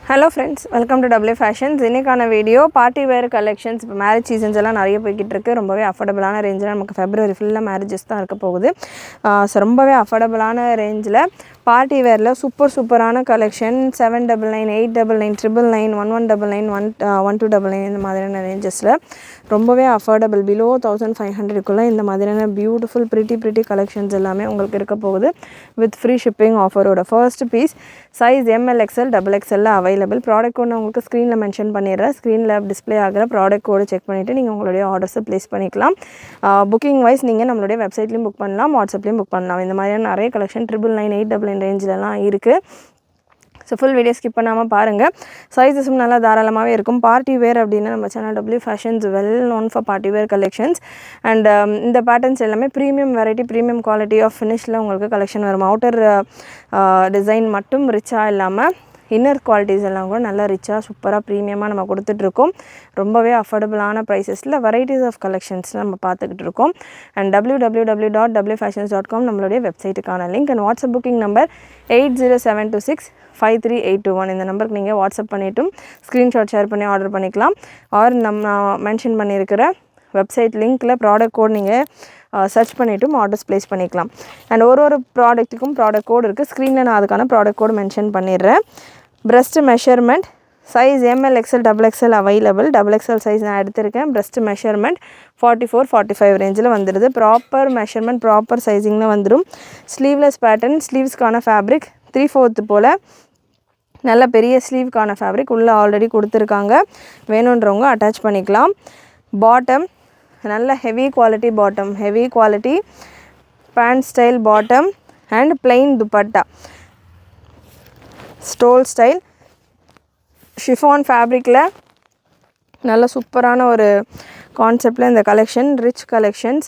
Hello friends, welcome to W Fashions. இன்னைக்கான video party wear collections. இப்போ marriage seasons எல்லாம் நிறைய போய்கிட்டு இருக்கு. ரொம்பவே அஃபோர்டபுளான ரேஞ்சில் நமக்கு ஃபெப்ரவரி ஃபுல்லாக மேரேஜஸ் தான் இருக்க போகுது. ஸோ ரொம்பவே அஃபோர்டபுளான ரேஞ்சில் பார்ட்டி வேரில் சூப்பரான கலெக்ஷன் 799, 899, 999, 1199, 1299 இந்த மாதிரியான ரேஞ்சஸில் ரொம்பவே அஃபோர்டபுள் பிலோ 1500க்குள்ளே இந்த மாதிரியான பியூட்டிஃபுல் ப்ரிட்டி கலெக்ஷன்ஸ் எல்லாமே உங்களுக்கு இருக்க போகுது வித் ஃப்ரீ ஷிப்பிங் ஆஃபரோட. First piece size ML XL XXL available. Product code நான் உங்களுக்கு ஸ்க்ரீனில் மென்ஷன் பண்ணிடுறேன். ஸ்க்ரீனில் டிஸ்பிளே ஆகிற ப்ராடக்ட் கோடு செக் பண்ணிவிட்டு நீங்கள் உங்களுடைய ஆர்டர்ஸை ப்ளேஸ் பண்ணிக்கலாம். புக்கிங் வைஸ் நீங்கள் நம்மளுடைய வெப்சைட்லேயும் புக் பண்ணலாம், வாட்ஸ்அப்லேயும் புக் பண்ணலாம். இந்த மாதிரியான நிறைய கலெக்ஷன் 999, 899 ரேஞ்சிலலாம் இருக்குது. ஸோ ஃபுல் வீடியோ ஸ்கிப் பண்ணாமல் பாருங்கள். சைஸஸும் நல்லா தாராளமாகவே இருக்கும். பார்ட்டி வேர் அப்படின்னா நம்ம channel W Fashions well known for party wear collections. And இந்த பேட்டர்ன்ஸ் எல்லாமே premium variety, premium quality of ஃபினிஷில் உங்களுக்கு கலெக்ஷன் வரும். அவுட்டர் டிசைன் மட்டும் ரிச்சாக இல்லாமல் இன்னர் குவாலிட்டிஸ் எல்லாம் கூட நல்லா ரிச்சாக சூப்பராக ப்ரீமியமாக நம்ம கொடுத்துட்ருக்கோம். ரொம்பவே அஃபோர்டபுளான ப்ரைஸஸில் வெரைட்டிஸ் ஆஃப் கலெக்ஷன்ஸ் நம்ம பார்த்துக்கிட்டு இருக்கோம். அண்ட் www.wfashions.com நம்மளுடைய வெப்சைட்டுக்கான link. And WhatsApp booking number 8072653821. இந்த நம்பருக்கு நீங்கள் வாட்ஸ்அப் பண்ணிவிட்டும் ஸ்க்ரீன்ஷாட் ஷேர் பண்ணி ஆர்டர் பண்ணிக்கலாம். ஆர் நான் மென்ஷன் பண்ணியிருக்கிற வெப்சைட் லிங்க்கில் ப்ராடக்ட் கோட் நீங்கள் சர்ச் பண்ணிவிட்டும் ஆர்டர்ஸ் ப்ளேஸ் பண்ணிக்கலாம். அண்ட் ஒரு ப்ராடக்ட்டுக்கும் ப்ராடக்ட் கோட் இருக்குது. ஸ்க்ரீனில் நான் அதுக்கான ப்ராடக்ட் கோடு மென்ஷன் பண்ணிடுறேன். Breast measurement size ML XL XXL available. XXL size நான் எடுத்திருக்கேன். பிரஸ்ட் மெஷர்மெண்ட் 44-45 ரேஞ்சில் வந்துடுது. ப்ராப்பர் மெஷர்மெண்ட், ப்ராப்பர் சைஸிங்கில் வந்துடும். ஸ்லீவ்லெஸ் பேட்டர்ன், ஸ்லீவ்ஸ்க்கான ஃபேப்ரிக் 3/4 போல் நல்ல பெரிய ஸ்லீவ்க்கான ஃபேப்ரிக் உள்ளே ஆல்ரெடி கொடுத்துருக்காங்க. வேணுன்றவங்க அட்டாச் பண்ணிக்கலாம். பாட்டம் நல்ல heavy quality bottom, heavy quality pant style bottom and plain dupatta, stole style chiffon ஃபேப்ரிக்கில் நல்ல சூப்பரான ஒரு கான்செப்டில் இந்த collection rich collections.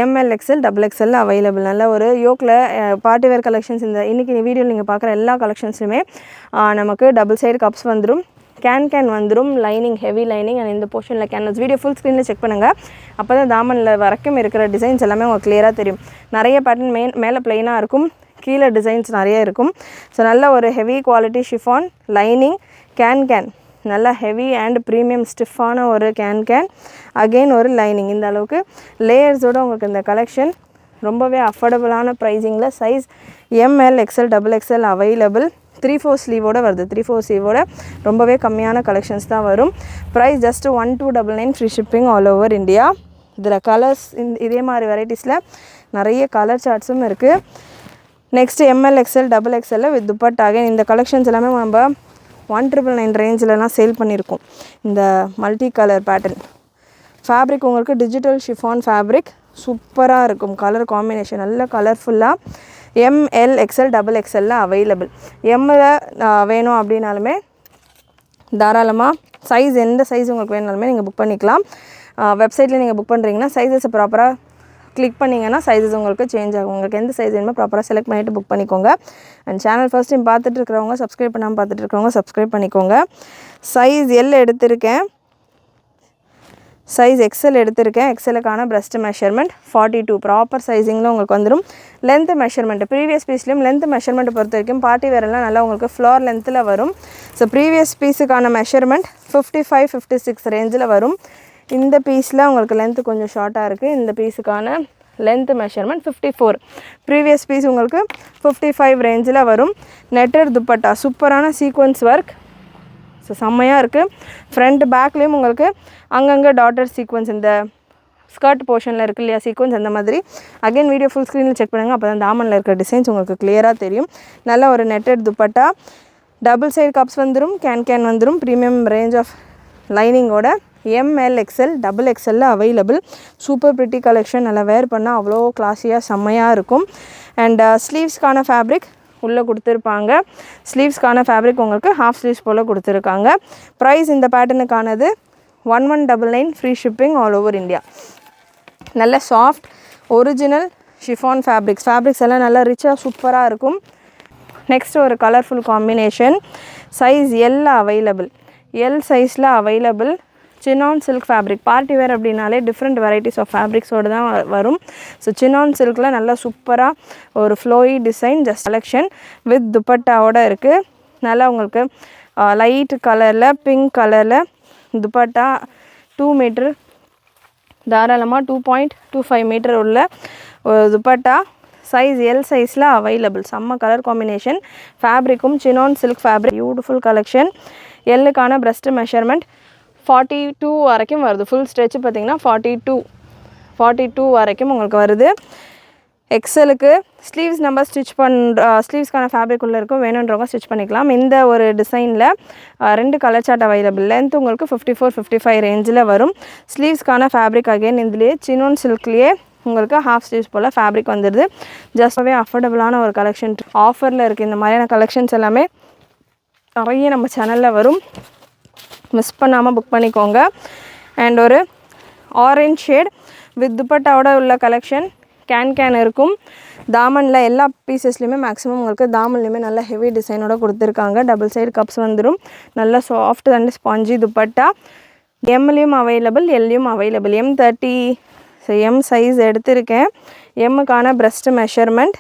ML XL XXL available. நல்ல ஒரு யோக்கில் பார்ட்டி வேர் கலெக்ஷன்ஸ். இந்த இன்றைக்கி வீடியோவில் நீங்கள் பார்க்குற எல்லா கலெக்ஷன்ஸுமே நமக்கு டபுள் சைடு கப்ஸ் வந்துடும், கேன் வந்துடும், லைனிங் ஹெவி லைனிங். அண்ட் இந்த போர்ஷனில் கேன்வஸ். வீடியோ ஃபுல் ஸ்க்ரீனில் செக் பண்ணுங்கள். அப்போ தான் தாமனில் வரைக்கும் இருக்கிற டிசைன்ஸ் எல்லாமே உங்களுக்கு கிளியராக தெரியும். நிறைய பேட்டர்ன் மேலே ப்ளைனாக இருக்கும், கீழே டிசைன்ஸ் நிறைய இருக்கும். ஸோ நல்ல ஒரு heavy quality chiffon lining can நல்லா ஹெவி அண்ட் ப்ரீமியம் ஸ்டிஃபான ஒரு கேன் அகெயின் ஒரு லைனிங். இந்த அளவுக்கு லேயர்ஸோடு உங்களுக்கு இந்த கலெக்ஷன் ரொம்பவே அஃபோர்டபுளான ப்ரைஸிங்கில் size ML XL XXL available. 3/4 ஸ்லீவோடு வருது. 3/4 ஸ்லீவோட ரொம்பவே கம்மியான கலெக்ஷன்ஸ் தான் வரும். Price just 1299 free shipping all over India. இதில் கலர்ஸ் இதே மாதிரி வெரைட்டிஸில் நிறைய கலர் சார்ட்ஸும் இருக்குது. Next ML XL XXL with dupatta. இந்த கலெக்ஷன்ஸ் எல்லாமே நம்ம 1999 ரேஞ்சிலலாம் சேல் பண்ணியிருக்கோம். இந்த மல்டி கலர் பேட்டர்ன் ஃபேப்ரிக் உங்களுக்கு டிஜிட்டல் ஷிஃபான் ஃபேப்ரிக் சூப்பராக இருக்கும். கலர் காம்பினேஷன் நல்ல கலர்ஃபுல்லாக. ML XL XXL available. எம்மில் வேணும் அப்படின்னாலுமே தாராளமாக சைஸ் எந்த சைஸ் உங்களுக்கு வேணுனாலுமே நீங்கள் புக் பண்ணிக்கலாம். வெப்சைட்டில் நீங்கள் புக் பண்ணுறீங்கன்னா சைஸஸை ப்ராப்பராக கிளிக் பண்ணிங்கன்னா சைஸஸ் உங்களுக்கு சேஞ்ச் ஆகும். உங்களுக்கு எந்த சைஸ் வேணுமோ ப்ராப்பராக செலக்ட் பண்ணிவிட்டு புக் பண்ணிக்கோங்க. அண்ட் சேனல் ஃபர்ஸ்ட் டைம் பார்த்துட்டு இருக்கிறவங்க, சப்ஸ்கிரைப் பண்ணாமல் பார்த்துட்டு இருக்கிறவங்க சப்ஸ்கிரைப் பண்ணிக்கோங்க. சைஸ் L எடுத்திருக்கேன், சைஸ் XL எடுத்திருக்கேன். XLக்கான பிரஸ்ட் மெஷர்மெண்ட் 42 ப்ராப்பர் சைஸிங்கில் உங்களுக்கு வந்துடும். லென்த் மெஷர்மெண்ட் ப்ரீவியஸ் பீஸ்லேயும் லென்த் மெஷர்மெண்ட் பொறுத்த வரைக்கும் பார்ட்டி வேரெல்லாம் நல்லா உங்களுக்கு ஃப்ளோர் லென்த்தில் வரும். ஸோ ப்ரீவியஸ் பீஸுக்கான மெஷர்மெண்ட் 55-56 ரேஞ்சில் வரும். இந்த பீஸில் உங்களுக்கு லென்த்து கொஞ்சம் ஷார்ட்டாக இருக்குது. இந்த பீஸுக்கான லென்த் மெஷர்மெண்ட் 54. ப்ரீவியஸ் பீஸ் உங்களுக்கு 55 ரேஞ்சில் வரும். நெட்டர் துப்பட்டா சூப்பரான சீக்வன்ஸ் ஒர்க். ஸோ செம்மையாக இருக்குது. ஃப்ரண்ட் பேக்லேயும் உங்களுக்கு அங்கங்கே டாட்டர் சீக்வன்ஸ் இந்த ஸ்கர்ட் போர்ஷனில் இருக்குது இல்லையா சீக்வன்ஸ், அந்த மாதிரி. அகைன் வீடியோ ஃபுல் ஸ்க்ரீனில் செக் பண்ணுங்கள். அப்போ தான் தாமனில் இருக்கிற டிசைன்ஸ் உங்களுக்கு கிளியராக தெரியும். நல்ல ஒரு netted dupatta, double side cups வந்துடும், கேன் வந்துடும், ப்ரீமியம் ரேஞ்ச் ஆஃப் லைனிங்கோட. ML XL XXL available. Super pretty collection. நல்லா வேர் பண்ணால் அவ்வளோ கிளாஸியாக செம்மையாக இருக்கும். அண்ட் ஸ்லீவ்ஸ்க்கான ஃபேப்ரிக் உள்ளே கொடுத்துருப்பாங்க. ஸ்லீவ்ஸ்க்கான ஃபேப்ரிக் உங்களுக்கு ஹாஃப் ஸ்லீவ்ஸ் போல் கொடுத்துருக்காங்க. ப்ரைஸ் இந்த பேட்டர்னுக்கானது 1199 free shipping all over India. நல்ல சாஃப்ட் ஒரிஜினல் ஷிஃபான் ஃபேப்ரிக்ஸ் எல்லாம் நல்லா ரிச்சாக சூப்பராக இருக்கும். நெக்ஸ்ட் ஒரு colourful combination. Size L available. L சைஸில் available. Chinnan silk fabric. Party wear அப்படின்னாலே டிஃப்ரெண்ட் வெரைட்டிஸ் ஆஃப் ஃபேப்ரிக்ஸோடு தான் வரும். ஸோ சின்னான் சில்கில் நல்லா சூப்பராக ஒரு flowy design just collection with துப்பட்டாவோடு இருக்குது. நல்லா உங்களுக்கு லைட் கலரில் பிங்க் கலரில் துப்பட்டா 2 மீட்டர் தாராளமாக 2.25 மீட்டர் உள்ள ஒரு துப்பட்டா சைஸ் எல் சைஸில் அவைலபிள். செம்ம கலர் காம்பினேஷன். ஃபேப்ரிக்கும் chinon silk fabric, beautiful collection. எல்லுக்கான பிரஸ்ட் மெஷர்மெண்ட் 42 வரைக்கும் வருது. ஃபுல் ஸ்ட்ரெச் பார்த்திங்கன்னா 42 வரைக்கும் உங்களுக்கு வருது. எக்ஸலுக்கு ஸ்லீவ்ஸ் நம்பர் ஸ்டிச் ஸ்லீவ்ஸ்க்கான ஃபேப்ரிக் உள்ளே இருக்கும், வேணுன்றவங்க ஸ்டிச் பண்ணிக்கலாம். இந்த ஒரு டிசைனில் 2 கலர் சார்ட் அவைலபிள். லென்த் உங்களுக்கு 54-55 ரேஞ்சில் வரும். ஸ்லீவ்ஸ்க்கான ஃபேப்ரிக் அகைன் இதுலேயே சினோன் சில்க்லேயே உங்களுக்கு ஹாஃப் ஸ்லீவ்ஸ் போல் ஃபேப்ரிக் வந்துடுது. ஜஸ்டாகவே அஃபோர்டபுளான ஒரு கலெக்ஷன். ஆஃபரில் இருக்குது இந்த மாதிரியான கலெக்ஷன்ஸ் எல்லாமே நிறைய நம்ம சேனலில் வரும். மிஸ் பண்ணாமல் புக் பண்ணிக்கோங்க. அண்ட் ஒரு ஆரஞ்ச் ஷேட் வித் துப்பட்டாவோட உள்ள கலெக்ஷன். கேன் இருக்கும். தாமனில் எல்லா பீசஸ்லையுமே மேக்ஸிமம் உங்களுக்கு தாமன்லையுமே நல்ல ஹெவி டிசைனோட கொடுத்துருக்காங்க. டபுள் சைடு கப்ஸ் வந்துடும். நல்ல சாஃப்ட் அண்ட் ஸ்பாஞ்சி துப்பட்டா. எம்லேயும் அவைலபிள், எல்லையும் அவைலபிள். M30 எம் சைஸ் எடுத்திருக்கேன். எம்முக்கான பிரஸ்ட் மெஷர்மெண்ட்.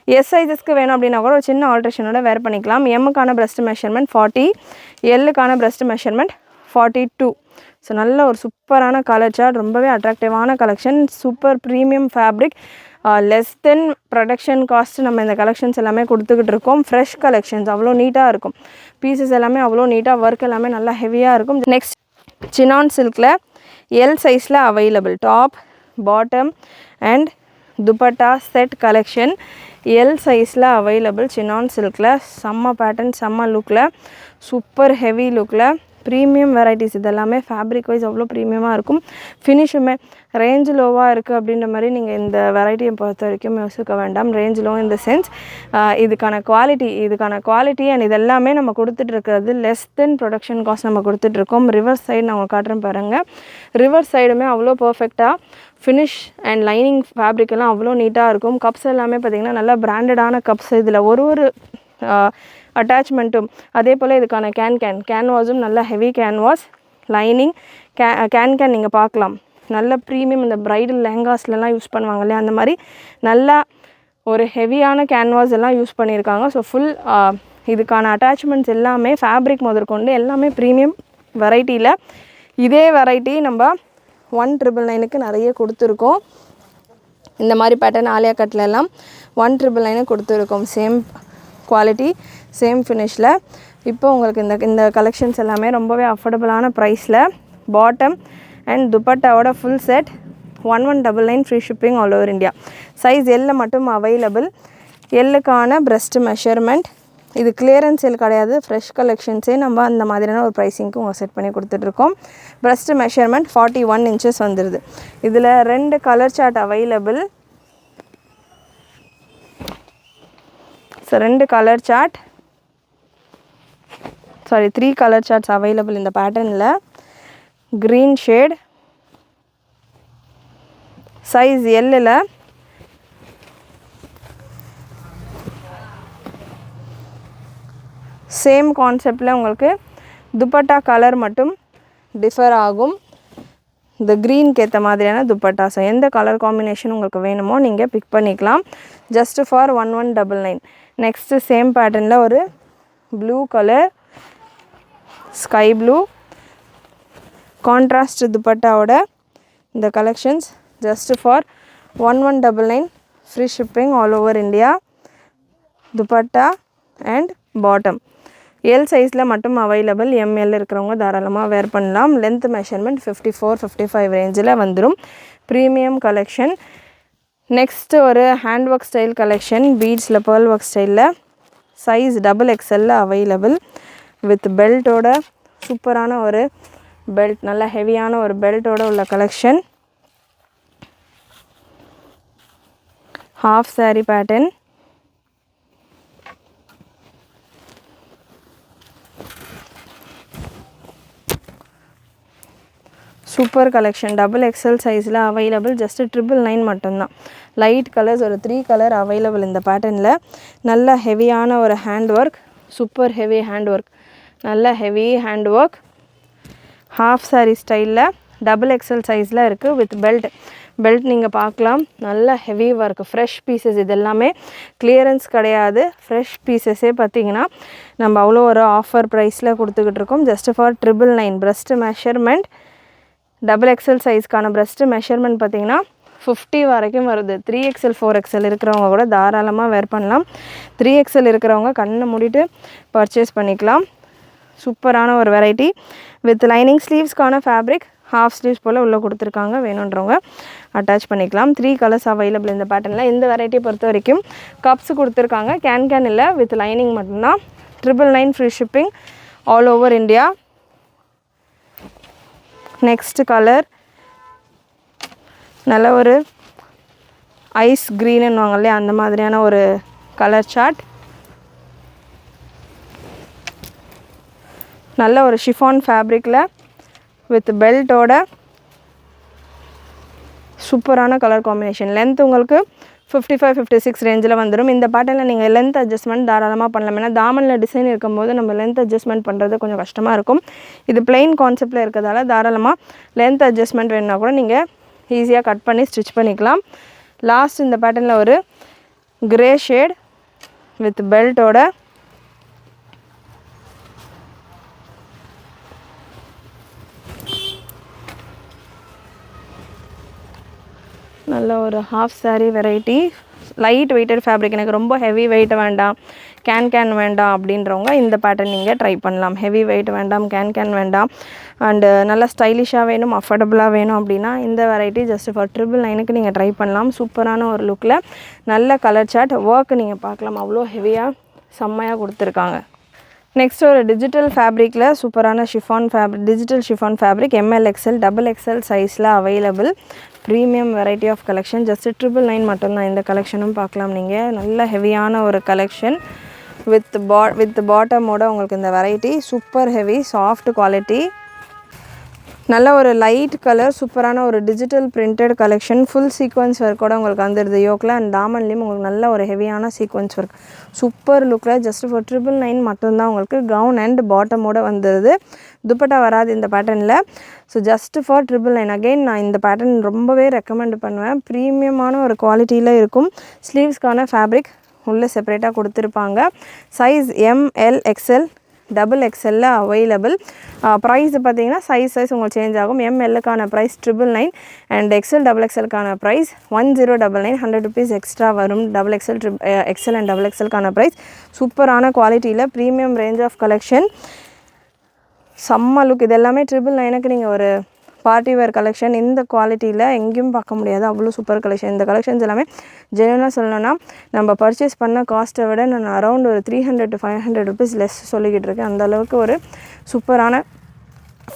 எஸ் சைஸஸ்க்கு வேணும் அப்படின்னா கூட ஒரு சின்ன ஆல்ட்ரேஷனோட வேர் பண்ணிக்கலாம். எம்முக்கான பிரஸ்ட் மெஷர்மெண்ட் 40, எல்லுக்கான பிரஸ்ட் மெஷர்மெண்ட் 42. ஸோ நல்ல ஒரு சூப்பரான கலர் சார்ட், ரொம்பவே அட்ராக்டிவான collection. Super premium fabric. Less than production cost நம்ம இந்த கலெக்ஷன்ஸ் எல்லாமே கொடுத்துக்கிட்டு இருக்கோம். ஃப்ரெஷ் கலெக்ஷன்ஸ், அவ்வளோ நீட்டாக இருக்கும். பீசஸ் எல்லாமே அவ்வளோ நீட்டாக, ஒர்க் எல்லாமே நல்லா ஹெவியாக இருக்கும். நெக்ஸ்ட் சினான் சில்கில் எல் சைஸில் available. Top, bottom and dupatta set collection L சைஸில் அவைலபிள். சினான் சில்கில் செம்ம பேட்டர்ன், செம்ம லுக்கில், சூப்பர் ஹெவி லுக்கில் ப்ரீமியம் வெரைட்டிஸ். இதெல்லாமே ஃபேப்ரிக் வைஸ் அவ்வளோ ப்ரீமியமாக இருக்கும். ஃபினிஷுமே ரேஞ்ச் லோவாக இருக்குது அப்படின்ற மாதிரி நீங்கள் இந்த வெரைட்டியை பொறுத்த வரைக்கும் யோசிக்க வேண்டாம். ரேஞ்ச் லோ இந்த சென்ஸ் இதுக்கான குவாலிட்டி அண்ட் இதெல்லாமே நம்ம கொடுத்துட்ருக்கிறது லெஸ் தென் ப்ரொடக்ஷன் காஸ்ட் நம்ம கொடுத்துட்ருக்கோம். ரிவர்ஸ் சைடு நான் உங்களுக்கு காட்டுறேன் பாருங்கள். ரிவர்ஸ் சைடுமே அவ்வளோ பர்ஃபெக்டாக ஃபினிஷ் அண்ட் லைனிங் ஃபேப்ரிக் எல்லாம் அவ்வளோ நீட்டாக இருக்கும். கப்ஸ் எல்லாமே பார்த்திங்கன்னா நல்லா பிராண்டடான கப்ஸ். இதில் ஒரு அட்டாச்மெண்ட்டும் அதே போல் இதுக்கான கேன்வாஸும் நல்ல ஹெவி கேன்வாஸ். லைனிங் கேன் நீங்கள் பார்க்கலாம். நல்ல ப்ரீமியம் இந்த ப்ரைடல் லெஹங்காஸ்லாம் யூஸ் பண்ணுவாங்க இல்லையா, அந்த மாதிரி நல்லா ஒரு ஹெவியான கேன்வாஸ் எல்லாம் யூஸ் பண்ணியிருக்காங்க. ஸோ ஃபுல் இதுக்கான அட்டாச்மெண்ட்ஸ் எல்லாமே ஃபேப்ரிக் முதற்கொண்டு எல்லாமே ப்ரீமியம் வெரைட்டியில். இதே வெரைட்டி நம்ம 199க்கு நிறைய கொடுத்துருக்கோம். இந்த மாதிரி பேட்டர்ன் ஆலியா கட்லெல்லாம் 199 கொடுத்துருக்கோம். சேம் குவாலிட்டி, சேம் ஃபினிஷில். இப்போ உங்களுக்கு இந்த கலெக்ஷன்ஸ் எல்லாமே ரொம்பவே அஃபோர்டபுளான ப்ரைஸில். பாட்டம் அண்ட் துப்பட்டாவோட full set 1199 free shipping all over India. Size எல்ல மட்டும் அவைலபிள். எல்லுக்கான பிரஸ்ட் மெஷர்மெண்ட். இது கிளியரன்ஸ் எல் கிடையாது, ஃப்ரெஷ் கலெக்ஷன்ஸே நம்ம அந்த மாதிரியான ஒரு ப்ரைஸிங்க்கு உங்கள் செட் பண்ணி கொடுத்துட்ருக்கோம். பிரஸ்ட் மெஷர்மெண்ட் 41 inches வந்துடுது. இதில் 2 colour chart available. So 2 colour chart, 3 colour charts available இந்த பேட்டர்னில். க்ரீன் ஷேட் சைஸ் எல்லில் சேம் கான்செப்டில் உங்களுக்கு துப்பட்டா கலர் மட்டும் டிஃபர் ஆகும். இந்த க்ரீனுக்கு ஏற்ற மாதிரியான துப்பட்டா. ஸோ எந்த கலர் காம்பினேஷன் உங்களுக்கு வேணுமோ நீங்கள் பிக் பண்ணிக்கலாம். Just for 1199. நெக்ஸ்ட்டு சேம் பேட்டர்னில் ஒரு blue colour, sky blue contrast துப்பட்டாவோட இந்த collections just for 1199 free shipping all over India. Dupatta and bottom L சைஸில் மட்டும் அவைலபிள். எம்எல் இருக்கிறவங்க தாராளமாக வேர் பண்ணலாம். லென்த் மெஷர்மெண்ட் 54-55 ரேஞ்சில் வந்துடும். Premium collection. நெக்ஸ்ட்டு ஒரு ஹேண்ட் ஒர்க் ஸ்டைல் கலெக்ஷன். பீட்ஸில் பேர்ல் ஒர்க் ஸ்டைலில் சைஸ் XXL அவைலபிள். வித் பெல்ட்டோட சூப்பரான ஒரு பெல்ட், நல்ல ஹெவியான ஒரு பெல்ட்டோட உள்ள collection. Half sari pattern. Super collection. XXL சைஸில் அவைலபிள். ஜஸ்ட்டு 999 மட்டும்தான். லைட் கலர்ஸ் ஒரு 3 கலர் அவைலபிள் இந்த பேட்டர்னில். நல்ல ஹெவியான ஒரு hand work, super heavy hand work, நல்ல heavy hand work. Half sari ஸ்டைலில் XXL சைஸில் இருக்குது வித் பெல்ட். பெல்ட் நீங்கள் பார்க்கலாம், நல்ல ஹெவி ஒர்க், ஃப்ரெஷ் பீசஸ். இது எல்லாமே கிளியரன்ஸ் கிடையாது, ஃப்ரெஷ் பீசஸே பார்த்தீங்கன்னா நம்ம அவ்வளோ ஒரு ஆஃபர் ப்ரைஸில் கொடுத்துக்கிட்டு இருக்கோம். Just for 999. Breast measurement XXL சைஸ்க்கான ப்ரெஸ்ட் மெஷர்மெண்ட் பார்த்தீங்கன்னா 50 வரைக்கும் வருது. 3XL 4XL இருக்கிறவங்க கூட தாராளமாக வேர் பண்ணலாம். 3XL இருக்கிறவங்க கண்ணை மூடிட்டு பர்ச்சேஸ் பண்ணிக்கலாம். சூப்பரான ஒரு வெரைட்டி வித் லைனிங். ஸ்லீவ்ஸ்க்கான ஃபேப்ரிக் ஹாஃப் ஸ்லீவ்ஸ் போல் உள்ளே கொடுத்துருக்காங்க, வேணுன்றவங்க அட்டாச் பண்ணிக்கலாம். 3 கலர்ஸ் அவைலபிள் இந்த பேட்டர்னில். இந்த வெரைட்டியை பொறுத்த வரைக்கும் கப்ஸ் கொடுத்துருக்காங்க, கேன் இல்லை, வித் லைனிங் மட்டும்தான். 999 free shipping all over India. Next colour நல்ல ஒரு ஐஸ் க்ரீனுன்னுவாங்க இல்லையா, அந்த மாதிரியான ஒரு கலர் சார்ட். நல்ல ஒரு ஷிஃபான் ஃபேப்ரிக்கில் வித் பெல்ட்டோட சூப்பரான கலர் காம்பினேஷன். லென்த் உங்களுக்கு 55, 56 ரேஞ்சில் வந்துடும். இந்த பேட்டர்னில் நீங்கள் லென்த் அட்ஜஸ்ட்மெண்ட் தாராளமாக பண்ணலாம். ஏன்னா தாமனில் டிசைன் இருக்கும்போது நம்ம லென்த் அட்ஜஸ்ட்மெண்ட் பண்ணுறது கொஞ்சம் கஷ்டமாக இருக்கும். இது பிளெயின் கான்செப்டில் இருக்கிறதால தாராளமாக லென்த் அட்ஜஸ்ட்மெண்ட் வேணுன்னா கூட நீங்கள் ஈஸியாக கட் பண்ணி ஸ்டிச் பண்ணிக்கலாம். லாஸ்ட் இந்த பேட்டர்னில் ஒரு கிரே ஷேட் வித் பெல்ட்டோட நல்ல ஒரு half sari variety. Light weighted fabric, எனக்கு ரொம்ப ஹெவி வெயிட் வேண்டாம், கேன் வேண்டாம் அப்படின்றவங்க இந்த பேட்டர்ன் நீங்கள் ட்ரை பண்ணலாம். ஹெவி வெயிட் வேண்டாம், கேன் வேண்டாம், அண்டு நல்லா ஸ்டைலிஷாக வேணும், அஃபோர்டபுளாக வேணும் அப்படின்னா இந்த வெரைட்டி ஜஸ்ட் ஃபார் 999க்கு நீங்கள் ட்ரை பண்ணலாம். சூப்பரான ஒரு லுக்கில் நல்ல கலர் சார்ட். ஒர்க் நீங்கள் பார்க்கலாம், அவ்வளோ ஹெவியாக செம்மையாக கொடுத்துருக்காங்க. நெக்ஸ்ட் ஒரு டிஜிட்டல் ஃபேப்ரிக்கில் சூப்பரான chiffon fabric, digital chiffon fabric ML XL XXL சைஸில் available. Premium variety of collection. Just 999 மட்டும்தான். இந்த கலெக்ஷனும் பார்க்கலாம் நீங்கள். நல்ல ஹெவியான ஒரு கலெக்ஷன் வித் பாட்டமோட உங்களுக்கு இந்த variety super heavy soft quality. நல்ல ஒரு லைட் கலர், சூப்பரான ஒரு digital printed collection. Full sequins ஒர்க்கோட உங்களுக்கு வந்துடுது யோக்கில் அண்ட் தாமன்லேயும் உங்களுக்கு நல்ல ஒரு ஹெவியான சீக்வன்ஸ் ஒர்க். சூப்பர் லுக்கில் ஜஸ்ட் ஃபார் 999 மட்டும்தான் உங்களுக்கு கவுன் அண்ட் பாட்டமோட வந்துடுது. துப்பட்டா வராது இந்த பேட்டர்னில். So just for 999. அகெயின் நான் இந்த பேட்டர்ன் ரொம்பவே ரெக்கமெண்ட் பண்ணுவேன். ப்ரீமியமான ஒரு குவாலிட்டியில் இருக்கும். ஸ்லீவ்ஸ்க்கான ஃபேப்ரிக் உள்ளே செப்பரேட்டாக கொடுத்துருப்பாங்க. Size ML XL XXL available. Price பார்த்தீங்கன்னா சைஸ் உங்களுக்கு சேஞ்ச் ஆகும். MLக்கான ப்ரைஸ் 999 அண்ட் XXLக்கான ப்ரைஸ் 1099. 100 ருபீஸ் எக்ஸ்ட்ரா வரும். XL அண்ட் XXLக்கான ப்ரைஸ். சூப்பரான குவாலிட்டியில் ப்ரீமியம் ரேஞ்ச் ஆஃப் கலெக்ஷன், செம்ம லுக். இது எல்லாமே 999க்கு நீங்கள் ஒரு பார்ட்டி வேர் கலெக்ஷன் இந்த குவாலிட்டியில் எங்கேயும் பார்க்க முடியாது, அவ்வளோ சூப்பர் கலெக்ஷன். இந்த கலெக்ஷன்ஸ் எல்லாமே ஜென்யூனாக சொல்லணும்னா நம்ம பர்ச்சேஸ் பண்ண காஸ்ட்டை விட நான் அரௌண்ட் ஒரு 300 to 500 ருபீஸ் லெஸ் சொல்லிக்கிட்டு இருக்கேன். அந்தளவுக்கு ஒரு சூப்பரான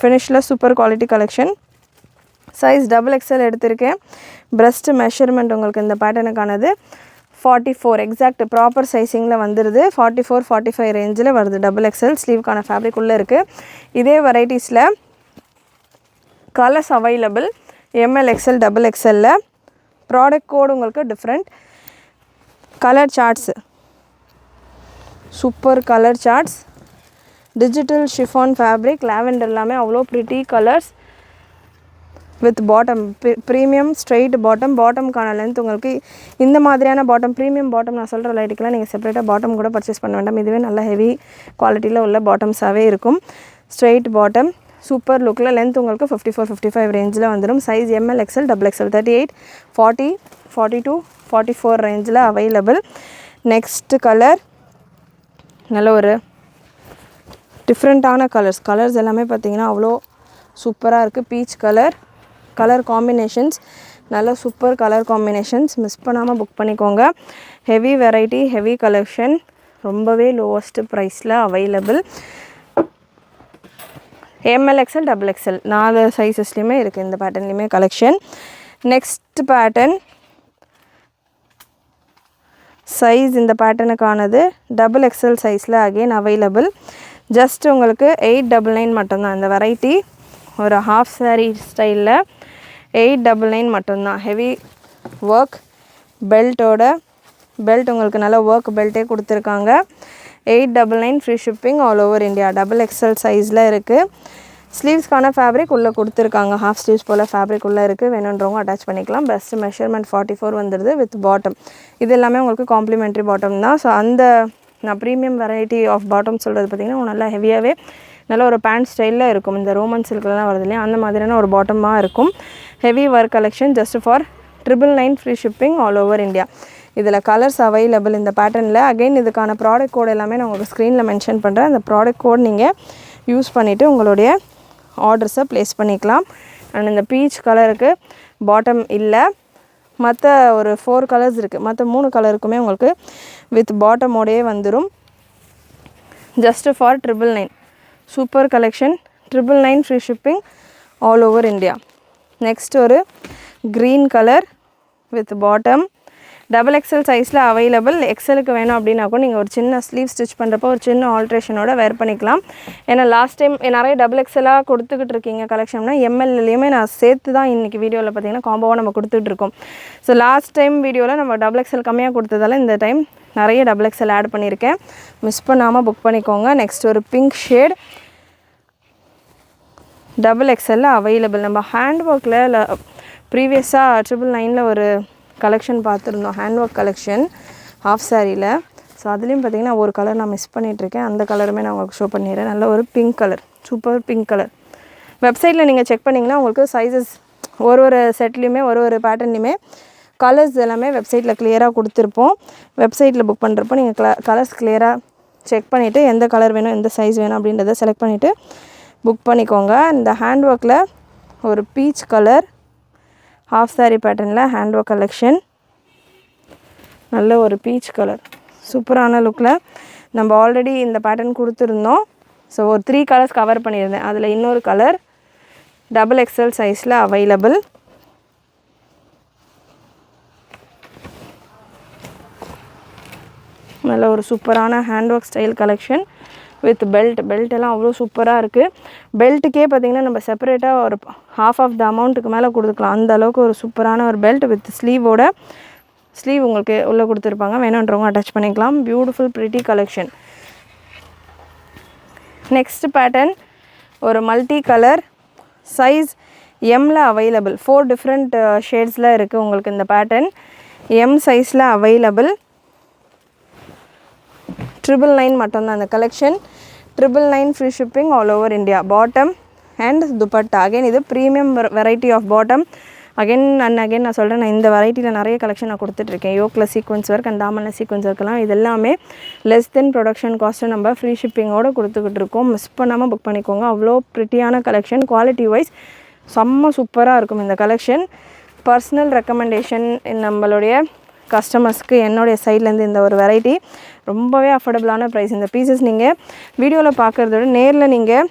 ஃபினிஷில் super quality collection. Size XXL எடுத்திருக்கேன். ப்ரெஸ்ட் மெஷர்மெண்ட் உங்களுக்கு இந்த பேட்டர்னுக்கானது 44 எக்ஸாக்ட் ப்ராப்பர் சைஸிங்கில் வந்துடுது. 44, 45 ரேஞ்சில் வருது. XXL ஸ்லீவ்க்கான ஃபேப்ரிக் உள்ளே இருக்குது. இதே வெரைட்டிஸில் colours available. ML XL XXL product code உங்களுக்கு different. Colour charts super colour charts. Digital chiffon fabric, lavender எல்லாமே அவ்வளோ pretty colours with bottom premium straight பாட்டம்க்கான லென்த் உங்களுக்கு இந்த மாதிரியான பாட்டம், ப்ரீமியம் பாட்டம் நான் சொல்கிற லைட்டுக்கெலாம் நீங்கள் செப்பரேட்டாக பாட்டம் கூட பர்ச்சேஸ் பண்ண வேண்டாம். இதுவே நல்ல ஹெவி குவாலிட்டியில் உள்ள பாட்டம்ஸாகவே இருக்கும். ஸ்ட்ரெயிட் பாட்டம் சூப்பர் லுக்கில். லென்த் உங்களுக்கு 54, 55 ரேஞ்சில் வந்துடும். சைஸ் ML XL XXL 38, 40, 42, 44 ரேஞ்சில் அவைலபிள். நெக்ஸ்ட் கலர் நல்ல ஒரு டிஃப்ரெண்ட்டான கலர்ஸ் எல்லாமே பார்த்திங்கன்னா அவ்வளோ சூப்பராக இருக்குது. பீச் கலர் காம்பினேஷன்ஸ், நல்ல சூப்பர் கலர் காம்பினேஷன்ஸ். மிஸ் பண்ணாமல் புக் பண்ணிக்கோங்க. ஹெவி வெரைட்டி, ஹெவி கலெக்ஷன், ரொம்பவே லோவஸ்ட் ப்ரைஸில் அவைலபிள். ML XL XXL 4 சைஸஸ்லேயுமே இருக்குது இந்த பேட்டர்ன்லேயுமே கலெக்ஷன். நெக்ஸ்ட் பேட்டர்ன் சைஸ் இந்த பேட்டர்னுக்கானது XXL சைஸில் அகெயின் அவைலபிள். ஜஸ்ட் உங்களுக்கு 899 மட்டும்தான் இந்த வெரைட்டி. ஒரு ஹாஃப் சாரீ ஸ்டைலில் 899 மட்டும்தான். ஹெவி ஒர்க் பெல்ட் உங்களுக்கு நல்ல ஒர்க் பெல்ட்டே கொடுத்துருக்காங்க. 899 free shipping all over India. XXL சைஸில் இருக்குது. ஸ்லீவ்ஸ்க்கான ஃபேப்ரிக் உள்ளே கொடுத்துருக்காங்க. ஹாஃப் ஸ்லீவ்ஸ் போல் ஃபேப்ரிக் உள்ளே இருக்குது. வேணுன்றவங்க அட்டாச் பண்ணிக்கலாம். பெஸ்ட் மெஷர்மெண்ட் 44 வந்துடுது வித் பாட்டம். இது எல்லாமே உங்களுக்கு காம்ப்ளிமெண்ட்ரி பாட்டம் தான். ஸோ அந்த நான் ப்ரீமியம் வெரைட்டி ஆஃப் பாட்டம் சொல்கிறது பார்த்திங்கன்னா நல்லா ஹெவியாகவே நல்ல ஒரு பேண்ட் ஸ்டைலில் இருக்கும். இந்த ரோமன் சில்க்லாம் வருது இல்லையா, அந்த மாதிரியான ஒரு பாட்டமாக இருக்கும். Heavy work collection just for 999 free shipping all over India. இதில் கலர்ஸ் அவைலபிள் இந்த பேட்டர்னில். அகைன் இதுக்கான ப்ராடக்ட் கோட் எல்லாமே நான் உங்களுக்கு ஸ்க்ரீனில் மென்ஷன் பண்ணுறேன். அந்த ப்ராடக்ட் கோட் நீங்கள் யூஸ் பண்ணிவிட்டு உங்களுடைய ஆர்டர்ஸை ப்ளேஸ் பண்ணிக்கலாம். அண்ட் இந்த பீச் கலருக்கு பாட்டம் இல்லை, மற்ற ஒரு 4 கலர்ஸ் இருக்குது. மற்ற 3 கலருக்குமே உங்களுக்கு வித் பாட்டமோடையே வந்துடும். Just for 999. Super collection. 999 free shipping all over India. Next ஒரு green colour with bottom. XXL சைஸில் அவைலபிள். எக்ஸலுக்கு வேணும் அப்படின்னா கூட நீங்கள் ஒரு சின்ன ஸ்லீவ் ஸ்டிச் பண்ணுறப்போ ஒரு சின்ன ஆல்ட்ரேஷனோட வேர் பண்ணிக்கலாம். ஏன்னா லாஸ்ட் டைம் நிறைய XXLாக கொடுத்துக்கிட்டு இருக்கீங்க கலெக்ஷன்னா, எம்எல்லையுமே நான் சேர்த்து தான் இன்றைக்கி வீடியோவில் பார்த்தீங்கன்னா காம்போவாக நம்ம கொடுத்துட்ருக்கோம். ஸோ லாஸ்ட் டைம் வீடியோவில் நம்ம XXL கம்மியாக கொடுத்ததால இந்த டைம் நிறைய XXL ஆட் பண்ணியிருக்கேன். மிஸ் பண்ணாமல் புக் பண்ணிக்கோங்க. நெக்ஸ்ட் ஒரு பிங்க் ஷேட் XXL அவைலபிள். நம்ம ஹேண்ட் ஒர்க்கில் ப்ரீவியஸாக 999 ஒரு கலெக்ஷன் பார்த்துருந்தோம், ஹேண்ட் ஒர்க் கலெக்ஷன் ஹாஃப் சாரியில். ஸோ அதுலேயும் பார்த்திங்கன்னா ஒரு கலர் நான் மிஸ் பண்ணிகிட்ருக்கேன். அந்த கலருமே நான் உங்களுக்கு ஷோ பண்ணிடுறேன். நல்ல ஒரு pink colour, super pink colour. வெப்சைட்டில் நீங்கள் செக் பண்ணிங்கன்னா உங்களுக்கு சைஸஸ் ஒரு செட்லேயுமே ஒரு பேட்டர்ன்லையுமே கலர்ஸ் எல்லாமே வெப்சைட்டில் கிளியராக கொடுத்துருப்போம். வெப்சைட்டில் புக் பண்ணுறப்போ நீங்கள் கலர்ஸ் கிளியராக செக் பண்ணிவிட்டு எந்த கலர் வேணும் எந்த சைஸ் வேணும் அப்படின்றத செலக்ட் பண்ணிவிட்டு புக் பண்ணிக்கோங்க. இந்த ஹேண்ட் ஒர்க்கில் ஒரு பீச் கலர் ஹாஃப் சாரி பேட்டர்னில் ஹேண்ட் ஒர்க் கலெக்ஷன். நல்ல ஒரு பீச் கலர் சூப்பரான லுக்கில். நம்ம ஆல்ரெடி இந்த பேட்டர்ன் கொடுத்துருந்தோம். ஸோ ஒரு 3 கலர்ஸ் கவர் பண்ணியிருந்தேன். அதில் இன்னொரு கலர் XXL சைஸில் அவைலபிள். நல்ல ஒரு சூப்பரான hand work style collection with belt எல்லாம் அவ்வளோ சூப்பராக இருக்குது. பெல்ட்டுக்கே பார்த்திங்கன்னா நம்ம செப்பரேட்டாக ஒரு half ஆஃப் த அமௌண்ட்டுக்கு மேலே கொடுத்துக்கலாம். அந்த அளவுக்கு ஒரு சூப்பரான ஒரு பெல்ட் வித் ஸ்லீவ் உங்களுக்கு உள்ளே கொடுத்துருப்பாங்க. வேணுன்றவங்க அட்டாச் பண்ணிக்கலாம். Beautiful pretty collection. Next pattern ஒரு மல்டி கலர் சைஸ் எம்மில் அவைலபிள். 4 டிஃப்ரெண்ட் ஷேட்ஸில் இருக்குது உங்களுக்கு இந்த பேட்டர்ன். எம் சைஸில் அவைலபிள். 999 மட்டும்தான் அந்த collection. 999 free shipping all over India. Bottom and dupatta. Again இது premium variety of bottom. Again நான் சொல்கிறேன், நான் இந்த வெரைட்டியில் நிறைய கலெக்ஷன் நான் கொடுத்துட்ருக்கேன். யோக்கில் சீக்வன்ஸ் ஒர்க் அண்ட் தாமனில் சீக்வன்ஸ் ஒர்க்கெல்லாம் இது எல்லாமே லெஸ் தென் ப்ரொடக்ஷன் காஸ்ட்டு நம்ம ஃப்ரீ ஷிப்பிங்கோடு கொடுத்துக்கிட்டு இருக்கோம். மிஸ் பண்ணாமல் புக் பண்ணிக்கோங்க. அவ்வளோ ப்ரிட்டியான கலெக்ஷன். குவாலிட்டி வைஸ் செம்ம சூப்பராக இருக்கும் இந்த கலெக்ஷன். பர்சனல் ரெக்கமெண்டேஷன் நம்மளுடைய கஸ்டமர்ஸ்க்கு என்னுடைய சைட்லேருந்து இந்த ஒரு வெரைட்டி ரொம்பவே அஃபோர்டபுளான ப்ரைஸ். இந்த பீசஸ் நீங்கள் வீடியோவில் பார்க்குறத விட நேரில் நீங்கள்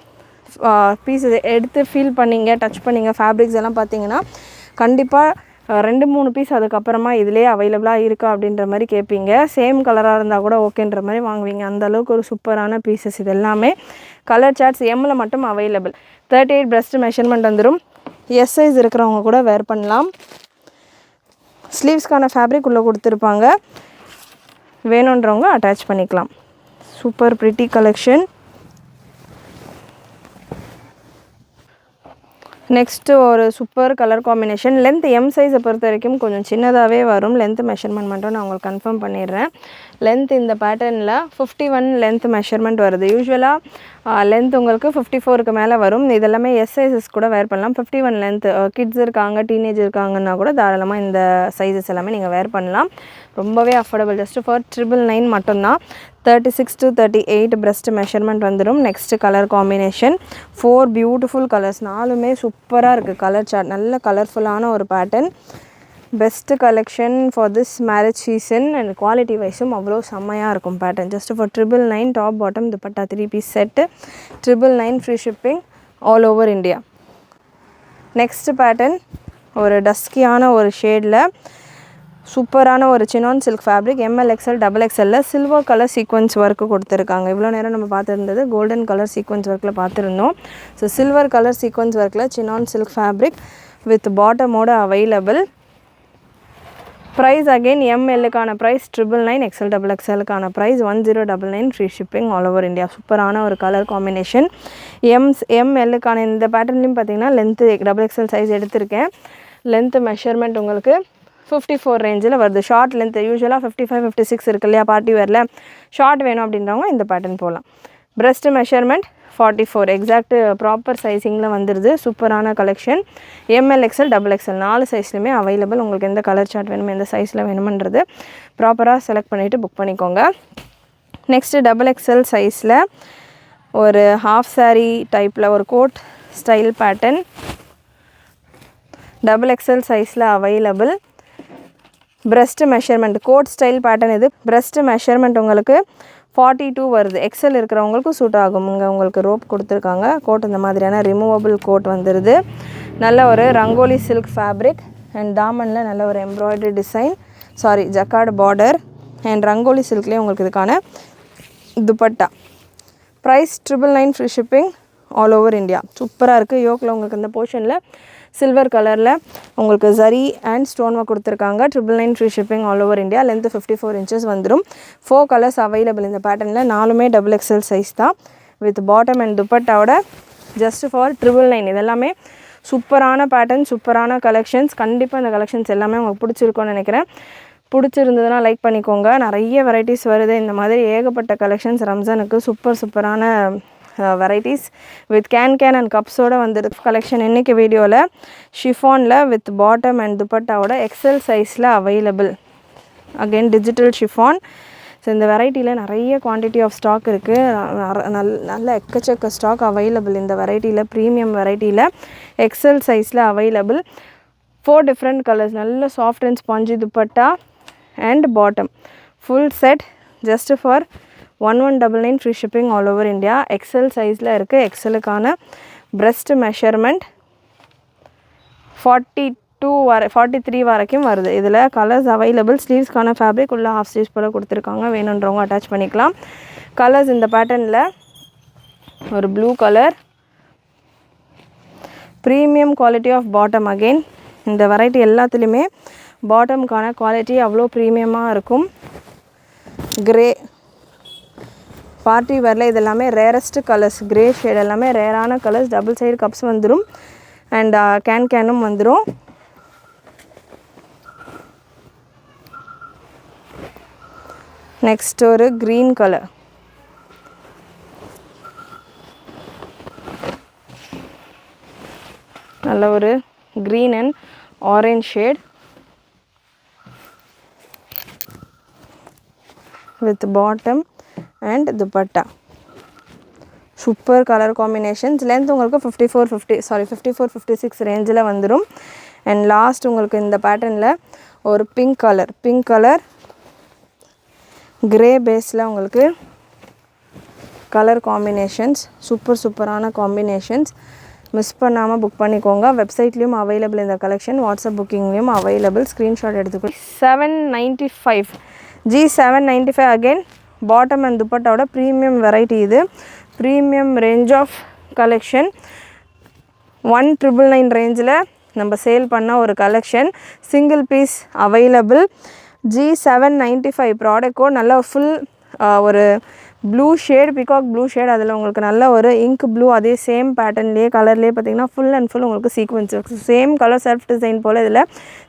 பீசஸ் எடுத்து ஃபீல் பண்ணிங்க, டச் பண்ணிங்க, ஃபேப்ரிக்ஸ் எல்லாம் பார்த்தீங்கன்னா கண்டிப்பாக 2-3 பீஸ் அதுக்கப்புறமா இதிலே அவைலபிளாக இருக்கா அப்படின்ற மாதிரி கேட்பீங்க. சேம் கலராக இருந்தால் கூட ஓகேன்ற மாதிரி வாங்குவீங்க. அந்தளவுக்கு ஒரு சூப்பரான பீசஸ். இது எல்லாமே கலர் சார்ட்ஸ் எம்மில் மட்டும் அவைலபிள். 38 பிரஸ்ட் மெஷர்மெண்ட் வந்துடும். எஸ் சைஸ் இருக்கிறவங்க கூட வேர் பண்ணலாம். ஸ்லீவ்ஸ்க்கான ஃபேப்ரிக் உள்ளே கொடுத்துருப்பாங்க. வேணுன்றவங்க அட்டாச் பண்ணிக்கலாம். Super pretty collection. நெக்ஸ்ட்டு ஒரு super colour combination. Length M சைஸை பொறுத்த வரைக்கும் கொஞ்சம் சின்னதாகவே வரும். லென்த் மெஷர்மெண்ட் மட்டும் நான் உங்களுக்கு கன்ஃபார்ம் பண்ணிடுறேன். லென்த் இந்த பேட்டர்னில் 51 லென்த் மெஷர்மெண்ட் வருது. யூஸ்வலாக லென்த் உங்களுக்கு 54க்கு மேலே வரும். இதெல்லாமே எஸ் சைஸஸ் கூட வேர் பண்ணலாம். 51 லென்த். கிட்ஸ் இருக்காங்க, டீனேஜ் இருக்காங்கன்னா கூட தாராளமாக இந்த சைஸஸ் எல்லாமே நீங்கள் வேர் பண்ணலாம். ரொம்பவே அஃபோர்டபுள். ஜஸ்ட் ஃபார் 999 மட்டும்தான். 36 to 38 பிரஸ்ட் மெஷர்மெண்ட் வந்துடும். Next colour combination 4 beautiful colours. 4மே சூப்பராக இருக்குது. கலர் சார்ட் நல்ல கலர்ஃபுல்லான ஒரு pattern. Best collection for this marriage season and quality வைஸும் அவ்வளோ செம்மையாக இருக்கும் pattern. Just for 999 top bottom dupatta 3 piece set. 999 free shipping all over India. Next pattern ஒரு டஸ்கியான ஒரு ஷேடில் சூப்பரான ஒரு chinon silk fabric. ML XL XXL silver colour sequins work கொடுத்துருக்காங்க. இவ்வளோ நேரம் நம்ம பார்த்துருந்தது கோல்டன் கலர் சீக்வன்ஸ் ஒர்க்கில் பார்த்துருந்தோம். ஸோ சில்வர் கலர் சீக்வன்ஸ் ஒர்க்கில் சினான் சில்க் ஃபேப்ரிக் வித் பாட்டமோட அவைலபிள். ப்ரைஸ் அகெயின் எம்எல்லுக்கான ப்ரைஸ் 999, எக்ஸ்எல் XXLக்கான price 1099, free shipping all over India. சூப்பரான ஒரு கலர் காம்பினேஷன். எம்எல்லுக்கான இந்த பேட்டர்ன்லையும் பார்த்தீங்கன்னா லென்த்து XXL சைஸ் எடுத்திருக்கேன். லென்த்து மெஷர்மெண்ட் உங்களுக்கு 54 ரேஞ்சில் வருது. ஷார்ட் லென்த் யூஸ்வலாக 55, 56 இருக்கு இல்லையா பார்ட்டி வேரில். ஷார்ட் வேணும் அப்படின்றவங்க இந்த பேட்டர்ன் போகலாம். பிரஸ்ட் மெஷர்மெண்ட் 44 எக்ஸாக்ட் ப்ராப்பர் சைஸிங்கில் வந்துடுது. சூப்பரான கலெக்ஷன். எம்எல் XL XXL 4 சைஸ்லையுமே அவைலபிள். உங்களுக்கு எந்த கலர் சார்ட் வேணும், எந்த சைஸில் வேணுமன்றது ப்ராப்பராக செலக்ட் பண்ணிவிட்டு புக் பண்ணிக்கோங்க. நெக்ஸ்ட்டு XXL சைஸில் ஒரு ஹாஃப் சாரீ டைப்பில் ஒரு கோட் ஸ்டைல் பேட்டர்ன் XXL சைஸில் available. Breast measurement coat style pattern இது. பிரஸ்ட் மெஷர்மெண்ட் உங்களுக்கு 42 வருது. எக்ஸல் இருக்கிறவங்களுக்கும் சூட் ஆகும். இங்கே உங்களுக்கு ரோப் கொடுத்துருக்காங்க. கோட் இந்த மாதிரியான ரிமூவபிள் கோட் வந்துடுது. நல்ல ஒரு ரங்கோலி சில்க் ஃபேப்ரிக் அண்ட் தாமனில் நல்ல ஒரு embroidery design, jacquard border and rangoli சில்க்லேயே உங்களுக்கு இதுக்கான dupatta. Price 999, free shipping all over India. சூப்பராக இருக்குது. யோக்கில் உங்களுக்கு இந்த போர்ஷனில் சில்வர் கலரில் உங்களுக்கு ஜரி அண்ட் ஸ்டோன் ஒர்க் கொடுத்துருக்காங்க. 999, free shipping all over India. Length 54 inches வந்துடும். 4 கலர்ஸ் அவைலபிள் இந்த பேட்டர்னில். 4மே XXL சைஸ் தான். வித் பாட்டம் அண்ட் துப்பட்டாவோட ஜஸ்ட் ஃபார் 999. இதெல்லாமே சூப்பரான பேட்டர்ன், சூப்பரான கலெக்ஷன்ஸ். கண்டிப்பாக இந்த கலெக்ஷன்ஸ் எல்லாமே உங்களுக்கு பிடிச்சிருக்கும்னு நினைக்கிறேன். பிடிச்சிருந்ததுன்னா லைக் பண்ணிக்கோங்க. நிறைய வெரைட்டிஸ் வருது. இந்த மாதிரி ஏகப்பட்ட கலெக்ஷன்ஸ் ரம்ஜானுக்கு சூப்பரான வெரைட்டிஸ் வித் கேன் அண்ட் கப்ஸோடு வந்துடுது கலெக்ஷன். இன்றைக்கி வீடியோவில் ஷிஃபானில் வித் பாட்டம் அண்ட் துப்பட்டாவோட XL சைஸில் available. Again digital chiffon. So இந்த வெரைட்டியில் நிறைய குவான்டிட்டி ஆஃப் ஸ்டாக் இருக்குது. நல்ல எக்கச்சக்க ஸ்டாக் அவைலபிள் இந்த வெரைட்டியில். ப்ரீமியம் வெரைட்டியில் XL சைஸில் அவைலபிள். 4 different colours. நல்ல soft and spongy dupatta and bottom full set just for 1199, free shipping all over India. XL சைஸில் இருக்குது. எக்ஸலுக்கான பிரஸ்ட் மெஷர்மெண்ட் 43 வரைக்கும் வருது. இதில் கலர்ஸ் அவைலபிள். ஸ்லீவ்ஸ்க்கான ஃபேப்ரிக் உள்ள ஹாஃப் ஸ்லீவ்ஸ் போல் கொடுத்துருக்காங்க. வேணுன்றவங்க அட்டாச் பண்ணிக்கலாம். கலர்ஸ் இந்த பேட்டர்னில் ஒரு blue colour, premium quality of bottom. Again இந்த வெரைட்டி எல்லாத்துலேயுமே பாட்டமுக்கான குவாலிட்டி அவ்வளோ ப்ரீமியமாக இருக்கும். கிரே பார்ட்டி வேரில் இது எல்லாமே ரேரஸ்ட் கலர்ஸ். கிரே ஷேட் எல்லாமே ரேரான கலர்ஸ். டபுள் சைடு கப்ஸ் வந்துடும் அண்ட் கேனும் வந்துடும். நெக்ஸ்ட் ஒரு க்ரீன் கலர். நல்ல ஒரு green and orange shade with bottom and dupatta. Super colour combinations. Length உங்களுக்கு 54, 56 ரேஞ்சில் வந்துடும். அண்ட் லாஸ்ட் உங்களுக்கு இந்த பேட்டர்னில் ஒரு பிங்க் கலர் கிரே பேஸில் உங்களுக்கு கலர் காம்பினேஷன்ஸ். சூப்பரான காம்பினேஷன்ஸ். மிஸ் பண்ணாமல் புக் பண்ணிக்கோங்க. வெப்சைட்லேயும் அவைலபிள் இந்த கலெக்ஷன். வாட்ஸ்அப் புக்கிங்லேயும் அவைலபிள். ஸ்க்ரீன்ஷாட் எடுத்துக்கோங்க. 795 G795. அகெயின் பாட்டம் அண்ட் துப்பட்டாவோட ப்ரீமியம் வெரைட்டி இது. Premium range of collection. 1999 ரேஞ்சில் நம்ம சேல் பண்ண ஒரு collection. Single piece available. G795 product code. நல்ல ஃபுல் ஒரு blue shade, peacock blue shade. அதில் உங்களுக்கு நல்ல ஒரு இங்க் ப்ளூ, அதே சேம் பேட்டர்ன்லேயே கலர்லேயே பார்த்தீங்கன்னா ஃபுல் அண்ட் ஃபுல் உங்களுக்கு sequence work. Same colour self design போல் இதில்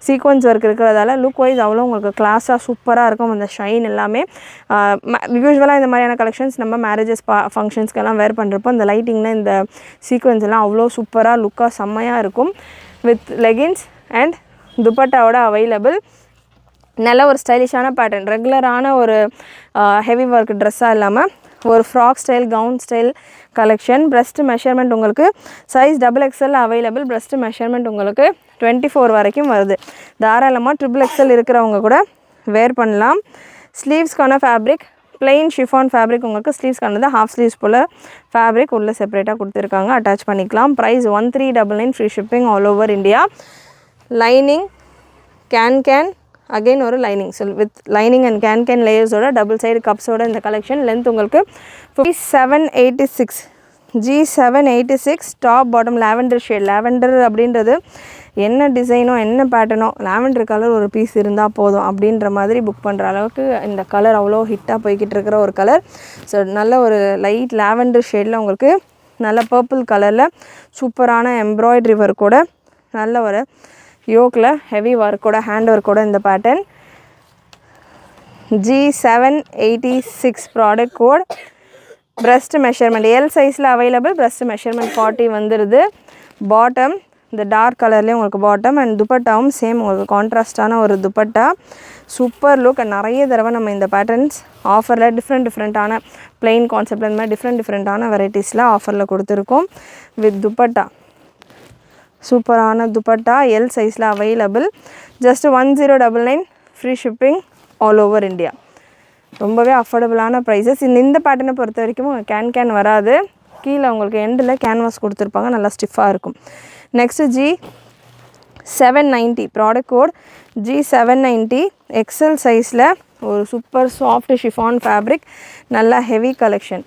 சீக்வன்ஸ் ஒர்க் இருக்கிறதால லுக் வைஸ் அவ்வளோ உங்களுக்கு கிளாஸாக சூப்பராக இருக்கும். அந்த ஷைன் எல்லாமே யூஸ்வலாக இந்த மாதிரியான கலெக்ஷன்ஸ் நம்ம மேரேஜஸ் ஃபங்க்ஷன்ஸ்க்கெல்லாம் வேர் பண்ணுறப்போ இந்த லைட்டிங்கில் இந்த சீக்வன்ஸ் எல்லாம் அவ்வளோ சூப்பராக லுக்காக செம்மையாக இருக்கும். வித் லெகின்ஸ் அண்ட் துப்பட்டாவோட அவைலபிள். நல்ல ஒரு ஸ்டைலிஷான பேட்டர்ன். ரெகுலரான ஒரு ஹெவி ஒர்க் ட்ரெஸ்ஸாக இல்லாமல் ஒரு frock style, gown style collection. Breast measurement உங்களுக்கு size XXL available. Breast measurement உங்களுக்கு 24 வரைக்கும் வருது. தாராளமாக XXL இருக்கிறவங்க கூட வேர் பண்ணலாம். ஸ்லீவ்ஸ்க்கான ஃபேப்ரிக் பிளெயின் ஷிஃபான் ஃபேப்ரிக். உங்களுக்கு ஸ்லீவ்ஸ்க்கானது ஹாஃப் ஸ்லீவ்ஸ் போல் ஃபேப்ரிக் உள்ளே செப்பரேட்டாக கொடுத்துருக்காங்க. அட்டாச் பண்ணிக்கலாம். Price 1399, free shipping all over India. Lining can again ஒரு lining. So with lining and can லேயர்ஸோட டபுள் சைடு கப்ஸோட இந்த கலெக்ஷன். லென்த் உங்களுக்கு 786 G786 top bottom lavender shade. Lavender அப்படின்றது என்ன டிசைனோ என்ன பேட்டர்னோ லாவெண்டர் கலர் ஒரு பீஸ் இருந்தால் போதும் அப்படின்ற மாதிரி புக் பண்ணுற அளவுக்கு இந்த கலர் அவ்வளோ ஹிட்டாக போய்கிட்டு இருக்கிற ஒரு கலர். ஸோ நல்ல ஒரு லைட் லாவெண்டர் ஷேடில் உங்களுக்கு நல்ல பர்பிள் கலரில் சூப்பரான எம்ப்ராய்டரி ஒர்க்கோட நல்ல ஒரு யோக்கில் ஹெவி ஒர்க்கோட ஹேண்ட் ஒர்க்கோட இந்த pattern. G786 product code. breast measurement L சைஸில் அவைலபிள். breast மெஷர்மெண்ட் 40 வந்துடுது. பாட்டம் இந்த டார்க் கலர்லேயே உங்களுக்கு பாட்டம் அண்ட் துப்பட்டாவும் சேம் உங்களுக்கு கான்ட்ராஸ்டான ஒரு துப்பட்டா. Super look. நிறைய தடவை நம்ம இந்த பேட்டர்ன்ஸ் ஆஃபரில் டிஃப்ரெண்ட்டான பிளெயின் கான்செப்டில் இந்த மாதிரி டிஃப்ரெண்ட்டான வெரைட்டிஸில் ஆஃபரில் கொடுத்துருக்கோம். வித் துப்பட்டா சூப்பரான துப்பட்டா எல் சைஸில் available. Just 1099 free shipping all over India. ரொம்பவே அஃபோர்டபுளான ப்ரைஸஸ். இந்த பேட்டர்னை பொறுத்த வரைக்கும் கேன் வராது. கீழே உங்களுக்கு எண்டில் கேன்வாஸ் கொடுத்துருப்பாங்க, நல்லா ஸ்டிஃபாக இருக்கும். Next G790 product code. G790 XL சைஸில் ஒரு சூப்பர் சாஃப்ட் ஷிஃபான் ஃபேப்ரிக். நல்லா ஹெவி கலெக்ஷன்.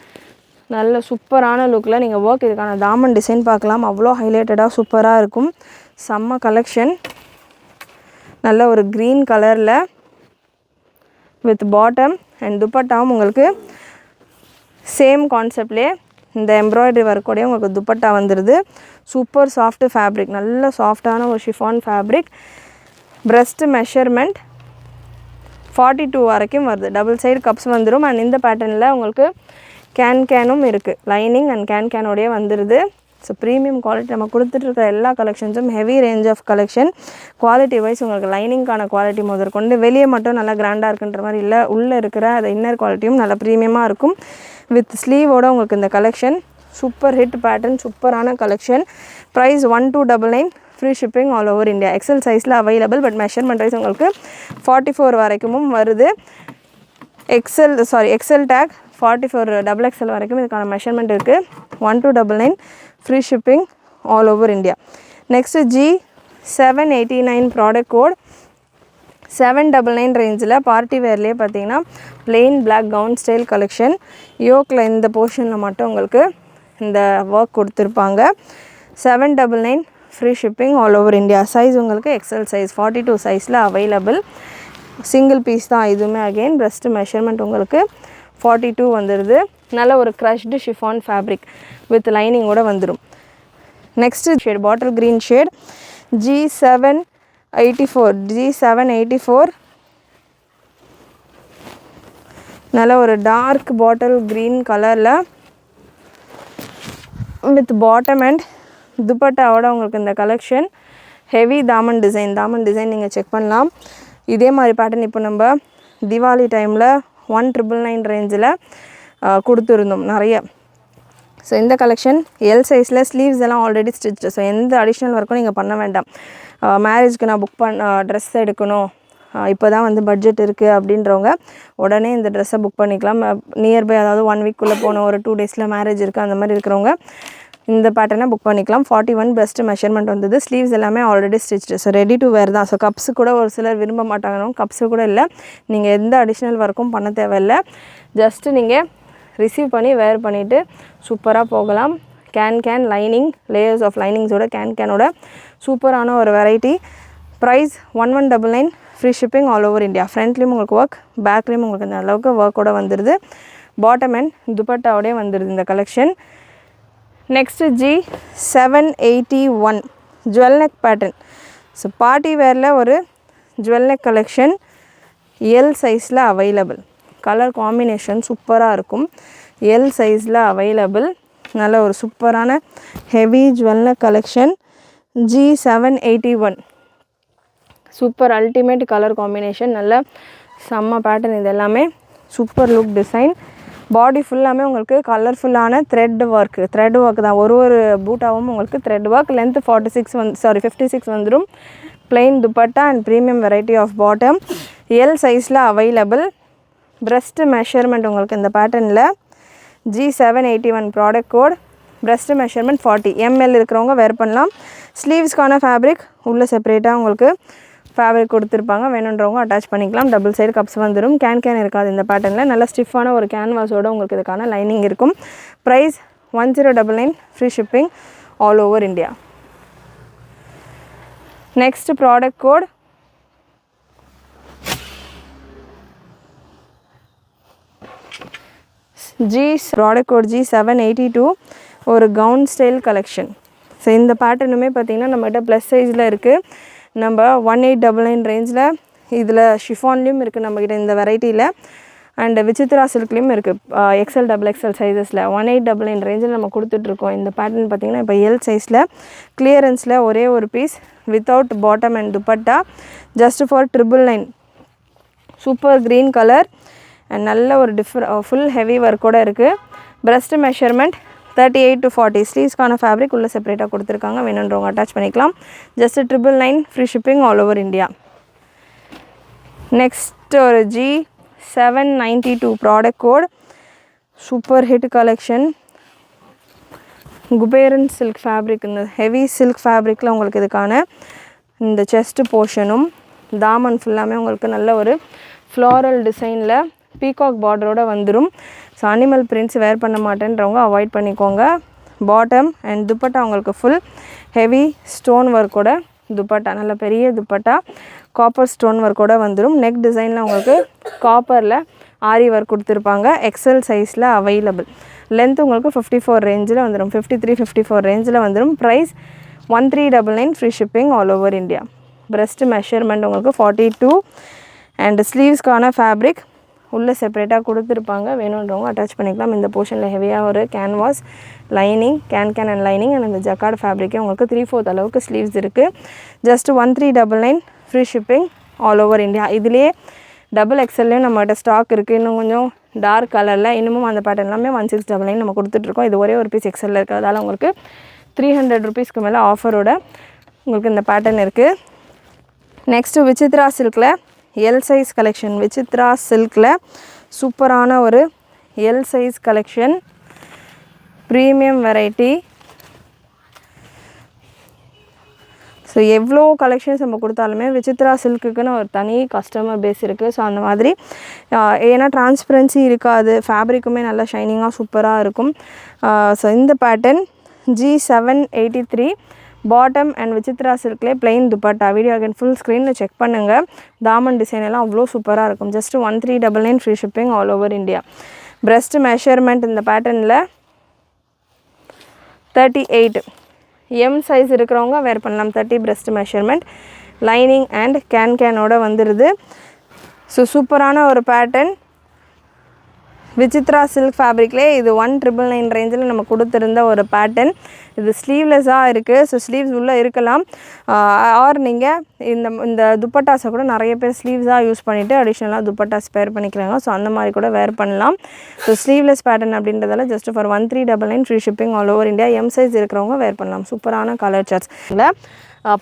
நல்ல சூப்பரான லுக்கில் நீங்கள் ஒர்க் இதுக்கான தாமன் டிசைன் பார்க்கலாம். அவ்வளோ ஹைலைட்டடாக சூப்பராக இருக்கும். செம்ம கலெக்ஷன். நல்ல ஒரு க்ரீன் கலரில் வித் பாட்டம் அண்ட் துப்பட்டாவும் உங்களுக்கு சேம் கான்செப்ட்லேயே இந்த எம்ப்ராய்டரி ஒர்க்கோடையே உங்களுக்கு துப்பட்டா வந்துடுது. Super soft fabric. நல்ல சாஃப்டான ஒரு ஷிஃபான் ஃபேப்ரிக். breast மெஷர்மெண்ட் 42 வரைக்கும் வருது. டபுள் சைடு கப்ஸ் வந்துடும். அண்ட் இந்த பேட்டர்னில் உங்களுக்கு கேனும் இருக்குது. லைனிங் அண்ட் கேனோடையே வந்துடுது. ஸோ ப்ரீமியம் குவாலிட்டி நம்ம கொடுத்துட்ருக்க எல்லா கலெக்ஷன்ஸும் heavy range of collection. Quality wise உங்களுக்கு லைனிங்கான குவாலிட்டி முதற்கொண்டு வெளியே மட்டும் நல்லா கிராண்டாக இருக்குன்ற மாதிரி இல்லை, உள்ளே இருக்கிற அந்த இன்னர் குவாலிட்டியும் நல்லா ப்ரீமியமாக இருக்கும். வித் ஸ்லீவோட உங்களுக்கு இந்த கலெக்ஷன் சூப்பர் ஹிட் பேட்டர்ன். சூப்பரான collection. Price 1299 free shipping all over India. XL சைஸில் அவைலபிள். பட் மெஷர்மெண்ட் வைஸ் உங்களுக்கு 44 வரைக்கும் வருது. எக்ஸல் டேக் 44 XXL வரைக்கும் இதுக்கான மெஷர்மெண்ட் இருக்குது. 1299 free shipping all over India. Next G789 product code. 799 ரேஞ்சில் பார்ட்டி வேர்லேயே பார்த்தீங்கன்னா plain black gown style collection. யோக்கில் இந்த போர்ஷனில் மட்டும் உங்களுக்கு இந்த ஒர்க் கொடுத்துருப்பாங்க. 799 free shipping all over India. Size உங்களுக்கு எக்ஸல் சைஸ் 42 சைஸில் அவைலபிள். சிங்கிள் பீஸ் தான் இதுவுமே. அகெயின் breast மெஷர்மெண்ட் உங்களுக்கு 42 வந்துடுது. நல்ல ஒரு க்ரஷ்டு ஷிஃபான் ஃபேப்ரிக் வித் லைனிங்கோடு வந்துடும். Next shade bottle green shade. G784 நல்ல ஒரு டார்க் பாட்டில் க்ரீன் கலரில் வித் பாட்டம் அண்ட் துப்பட்டாவோட உங்களுக்கு இந்த கலெக்ஷன். ஹெவி தாமன் டிசைன் நீங்கள் செக் பண்ணலாம். இதே மாதிரி பேட்டர்ன் இப்போ நம்ம தீபாவளி டைமில் 1999 ரேஞ்சில் கொடுத்துருந்தோம் நிறைய. ஸோ இந்த கலெக்ஷன் எல் சைஸில் ஸ்லீவ்ஸ் எல்லாம் ஆல்ரெடி ஸ்டிச். ஸோ எந்த அடிஷ்னல் ஒர்க்கும் நீங்கள் பண்ண வேண்டாம். மேரேஜ்க்கு நான் புக் ட்ரெஸ் எடுக்கணும், இப்போ தான் பட்ஜெட் இருக்குது அப்படின்றவங்க உடனே இந்த ட்ரெஸ்ஸை புக் பண்ணிக்கலாம். நியர்பை அதாவது 1 வீக்குள்ளே போகணும், ஒரு 2 டேஸில் மேரேஜ் இருக்குது, அந்த மாதிரி இருக்கிறவங்க இந்த பேட்டர்னை புக் பண்ணிக்கலாம். 41 breast மெஷர்மெண்ட் வந்தது. ஸ்லீவ்ஸ் எல்லாமே already stitch. So ready to wear தான். ஸோ கப்ஸு கூட ஒரு சிலர் விரும்ப மாட்டாங்க. கப்ஸு கூட இல்லை, நீங்கள் எந்த அடிஷ்னல் ஒர்க்கும் பண்ண தேவையில்லை. ஜஸ்ட்டு நீங்கள் ரிசீவ் பண்ணி வேர் பண்ணிவிட்டு சூப்பராக போகலாம். கேன் லைனிங் லேயர்ஸ் ஆஃப் லைனிங்ஸோட கேனோட சூப்பரான ஒரு variety. Price 1199 free shipping all over India. ஃப்ரண்ட்லேயும் உங்களுக்கு ஒர்க், பேக்லேயும் உங்களுக்கு இந்த அளவுக்கு ஒர்க்கோடு வந்துடுது. பாட்டம் அண்ட் துப்பட்டாவோடய வந்துடுது இந்த collection. Next G781 jewel neck pattern. So party வேரில் ஒரு ஜுவல் நெக் கலெக்ஷன் எல் சைஸில் அவைலபிள். கலர் காம்பினேஷன் சூப்பராக இருக்கும். எல் சைஸில் அவைலபிள். நல்ல ஒரு சூப்பரான heavy jewel neck collection. G781 super ultimate colour combination. நல்ல செம்ம பேட்டர்ன். இது எல்லாமே சூப்பர் லுக் டிசைன். பாடி ஃபுல்லாமே உங்களுக்கு கலர்ஃபுல்லான த்ரெட் ஒர்க் தான். ஒரு பூட்டாவும் உங்களுக்கு த்ரெட் ஒர்க். லென்த் 56 வந்துடும். Plain dupatta and premium variety of bottom. L சைஸில் அவைலபிள். breast மெஷர்மெண்ட் உங்களுக்கு இந்த பேட்டர்னில் G781 product code. breast measurement 40 ml இருக்கிறவங்க வேர் பண்ணலாம். ஸ்லீவ்ஸ்க்கான ஃபேப்ரிக் உள்ளே செப்பரேட்டாக உங்களுக்கு ஃபேப்ரிக் கொடுத்துருப்பாங்க. வேணுன்றவங்க அட்டாச் பண்ணிக்கலாம். டபுள் சைடு கப்ஸ் வந்துடும். கேன் இருக்காது இந்த பேட்டர்னில். நல்ல ஸ்டிஃபான ஒரு கேன்வாஸோடு உங்களுக்கு இதுக்கான லைனிங் இருக்கும். Price 1099 free shipping all over India. Next product code product code G782 ஒரு gown style collection. ஸோ இந்த பேட்டர்னுமே பார்த்திங்கன்னா நம்மகிட்ட ப்ளஸ் சைஸில் இருக்குது. நம்ம 1899 ரேஞ்சில் இதில் ஷிஃபான்லேயும் இருக்குது நம்மக்கிட்ட இந்த வெரைட்டியில். அண்ட் விசித்ரா சில்க்லேயும் இருக்குது XL XXL சைஸஸில் 1899 ரேஞ்சில் நம்ம கொடுத்துட்ருக்கோம். இந்த பேட்டர்ன் பார்த்திங்கன்னா இப்போ எல் சைஸில் கிளியரன்ஸில் ஒரே ஒரு piece without bottom and dupatta just for 999. Super green colour and நல்ல ஒரு ஃபுல் ஹெவி ஒர்க்கோடு இருக்குது. Breast measurement 38 to 40. ஸ்லீவ்ஸ்க்கான ஃபேப்ரிக் உள்ளே செப்பரேட்டாக கொடுத்துருக்காங்க. வேணுன்றவங்க அட்டாச் பண்ணிக்கலாம். Just 999 free shipping all over India. Next ஒரு G792 product code. Super hit collection. Kuberan silk fabric, இந்த ஹெவி சில்க் ஃபேப்ரிக்கில் உங்களுக்கு இதுக்கான இந்த செஸ்ட் போர்ஷனும் தாமன் ஃபுல்லாமே உங்களுக்கு நல்ல ஒரு ஃப்ளாரல் டிசைனில் பீகாக் பார்டரோடு வந்துடும். ஸோ அனிமல் பிரிண்ட்ஸ் வேர் பண்ண மாட்டேன்றவங்க அவாய்ட் பண்ணிக்கோங்க. பாட்டம் அண்ட் துப்பட்டா உங்களுக்கு ஃபுல் ஹெவி ஸ்டோன் ஒர்க்கோட துப்பட்டா, நல்ல பெரிய துப்பட்டா காப்பர் ஸ்டோன் ஒர்க்கோட வந்துடும். நெக் டிசைனில் உங்களுக்கு காப்பரில் ஆரி ஒர்க் கொடுத்துருப்பாங்க. எக்ஸல் சைஸில் அவைலபிள். லென்த் உங்களுக்கு 54 ரேஞ்சில் வந்துடும். 53, 54 ரேஞ்சில் வந்துடும். Price 1399 free shipping all over India. Breast measurement உங்களுக்கு 42 அண்ட் ஸ்லீவ்ஸ்க்கான ஃபேப்ரிக் உள்ளே செப்பரேட்டாக கொடுத்துருப்பாங்க. வேணுன்றவங்க அட்டாச் பண்ணிக்கலாம். இந்த போர்ஷனில் ஹெவியாக ஒரு canvas lining can and lining and இந்த ஜக்கார்டு ஃபேப்ரிக்கே உங்களுக்கு 3/4 அளவுக்கு ஸ்லீவ்ஸ் இருக்குது. Just 1399 free shipping all over India. இதுலேயே XXLலேயும் நம்மகிட்ட ஸ்டாக் இருக்குது. இன்னும் கொஞ்சம் டார்க் கலரில் இன்னமும் அந்த பேட்டர்ன் எல்லாமே 1699 நம்ம கொடுத்துட்ருக்கோம். இது ஒரே ஒரு பீஸ் XL இருக்கிறதால உங்களுக்கு 300 ருபீஸ்க்கு மேலே ஆஃபரோட உங்களுக்கு இந்த பேட்டர்ன் இருக்குது. நெக்ஸ்ட்டு விசித்ரா சில்கில் எல் சைஸ் கலெக்ஷன். விசித்ரா சில்கில் சூப்பரான ஒரு L size collection, premium variety. So எவ்வளோ கலெக்ஷன்ஸ் நம்ம கொடுத்தாலுமே விசித்ரா சில்க்குன்னு ஒரு தனி கஸ்டமர் பேஸ் இருக்குது. ஸோ அந்த மாதிரி ஏன்னா டிரான்ஸ்பரன்சி இருக்காது, ஃபேப்ரிக்குமே நல்லா ஷைனிங்காக சூப்பராக இருக்கும். ஸோ இந்த pattern G783 bottom and Vichitra சில்க்லேயே plain dupatta. Video again full ஸ்க்ரீனில் செக் பண்ணுங்கள். தாமன் டிசைன் எல்லாம் அவ்வளோ சூப்பராக இருக்கும். Just 1399 free shipping all over India. Breast measurement இந்த பேட்டர்னில் 38 எம் சைஸ் இருக்கிறவங்க வேர் பண்ணலாம். 30 பிரஸ்ட் மெஷர்மெண்ட். லைனிங் அண்ட் கேனோட வந்துடுது. ஸோ சூப்பரான ஒரு பேட்டர்ன். விசித்ரா சில்க் ஃபேப்ரிக்லேயே இது 1999 ரேஞ்சில் நம்ம கொடுத்துருந்த ஒரு பேட்டர்ன். இது ஸ்லீவ்லெஸ்ஸாக இருக்குது. ஸோ ஸ்லீவ்ஸ் உள்ளே இருக்கலாம். ஆர் நீங்கள் இந்த துப்பட்டாஸை கூட நிறைய பேர் ஸ்லீவ்ஸாக யூஸ் பண்ணிவிட்டு அடிஷ்னலாக துப்பட்டாஸ் வேர் பண்ணிக்கிறாங்க. ஸோ அந்த மாதிரி கூட வேர் பண்ணலாம். ஸோ ஸ்லீவ்லெஸ் பேட்டர்ன் அப்படின்றதால just for 1399 free shipping all over India. M size இருக்கிறவங்க வேர் பண்ணலாம். சூப்பரான கலர் சார்ட்ஸ். இல்லை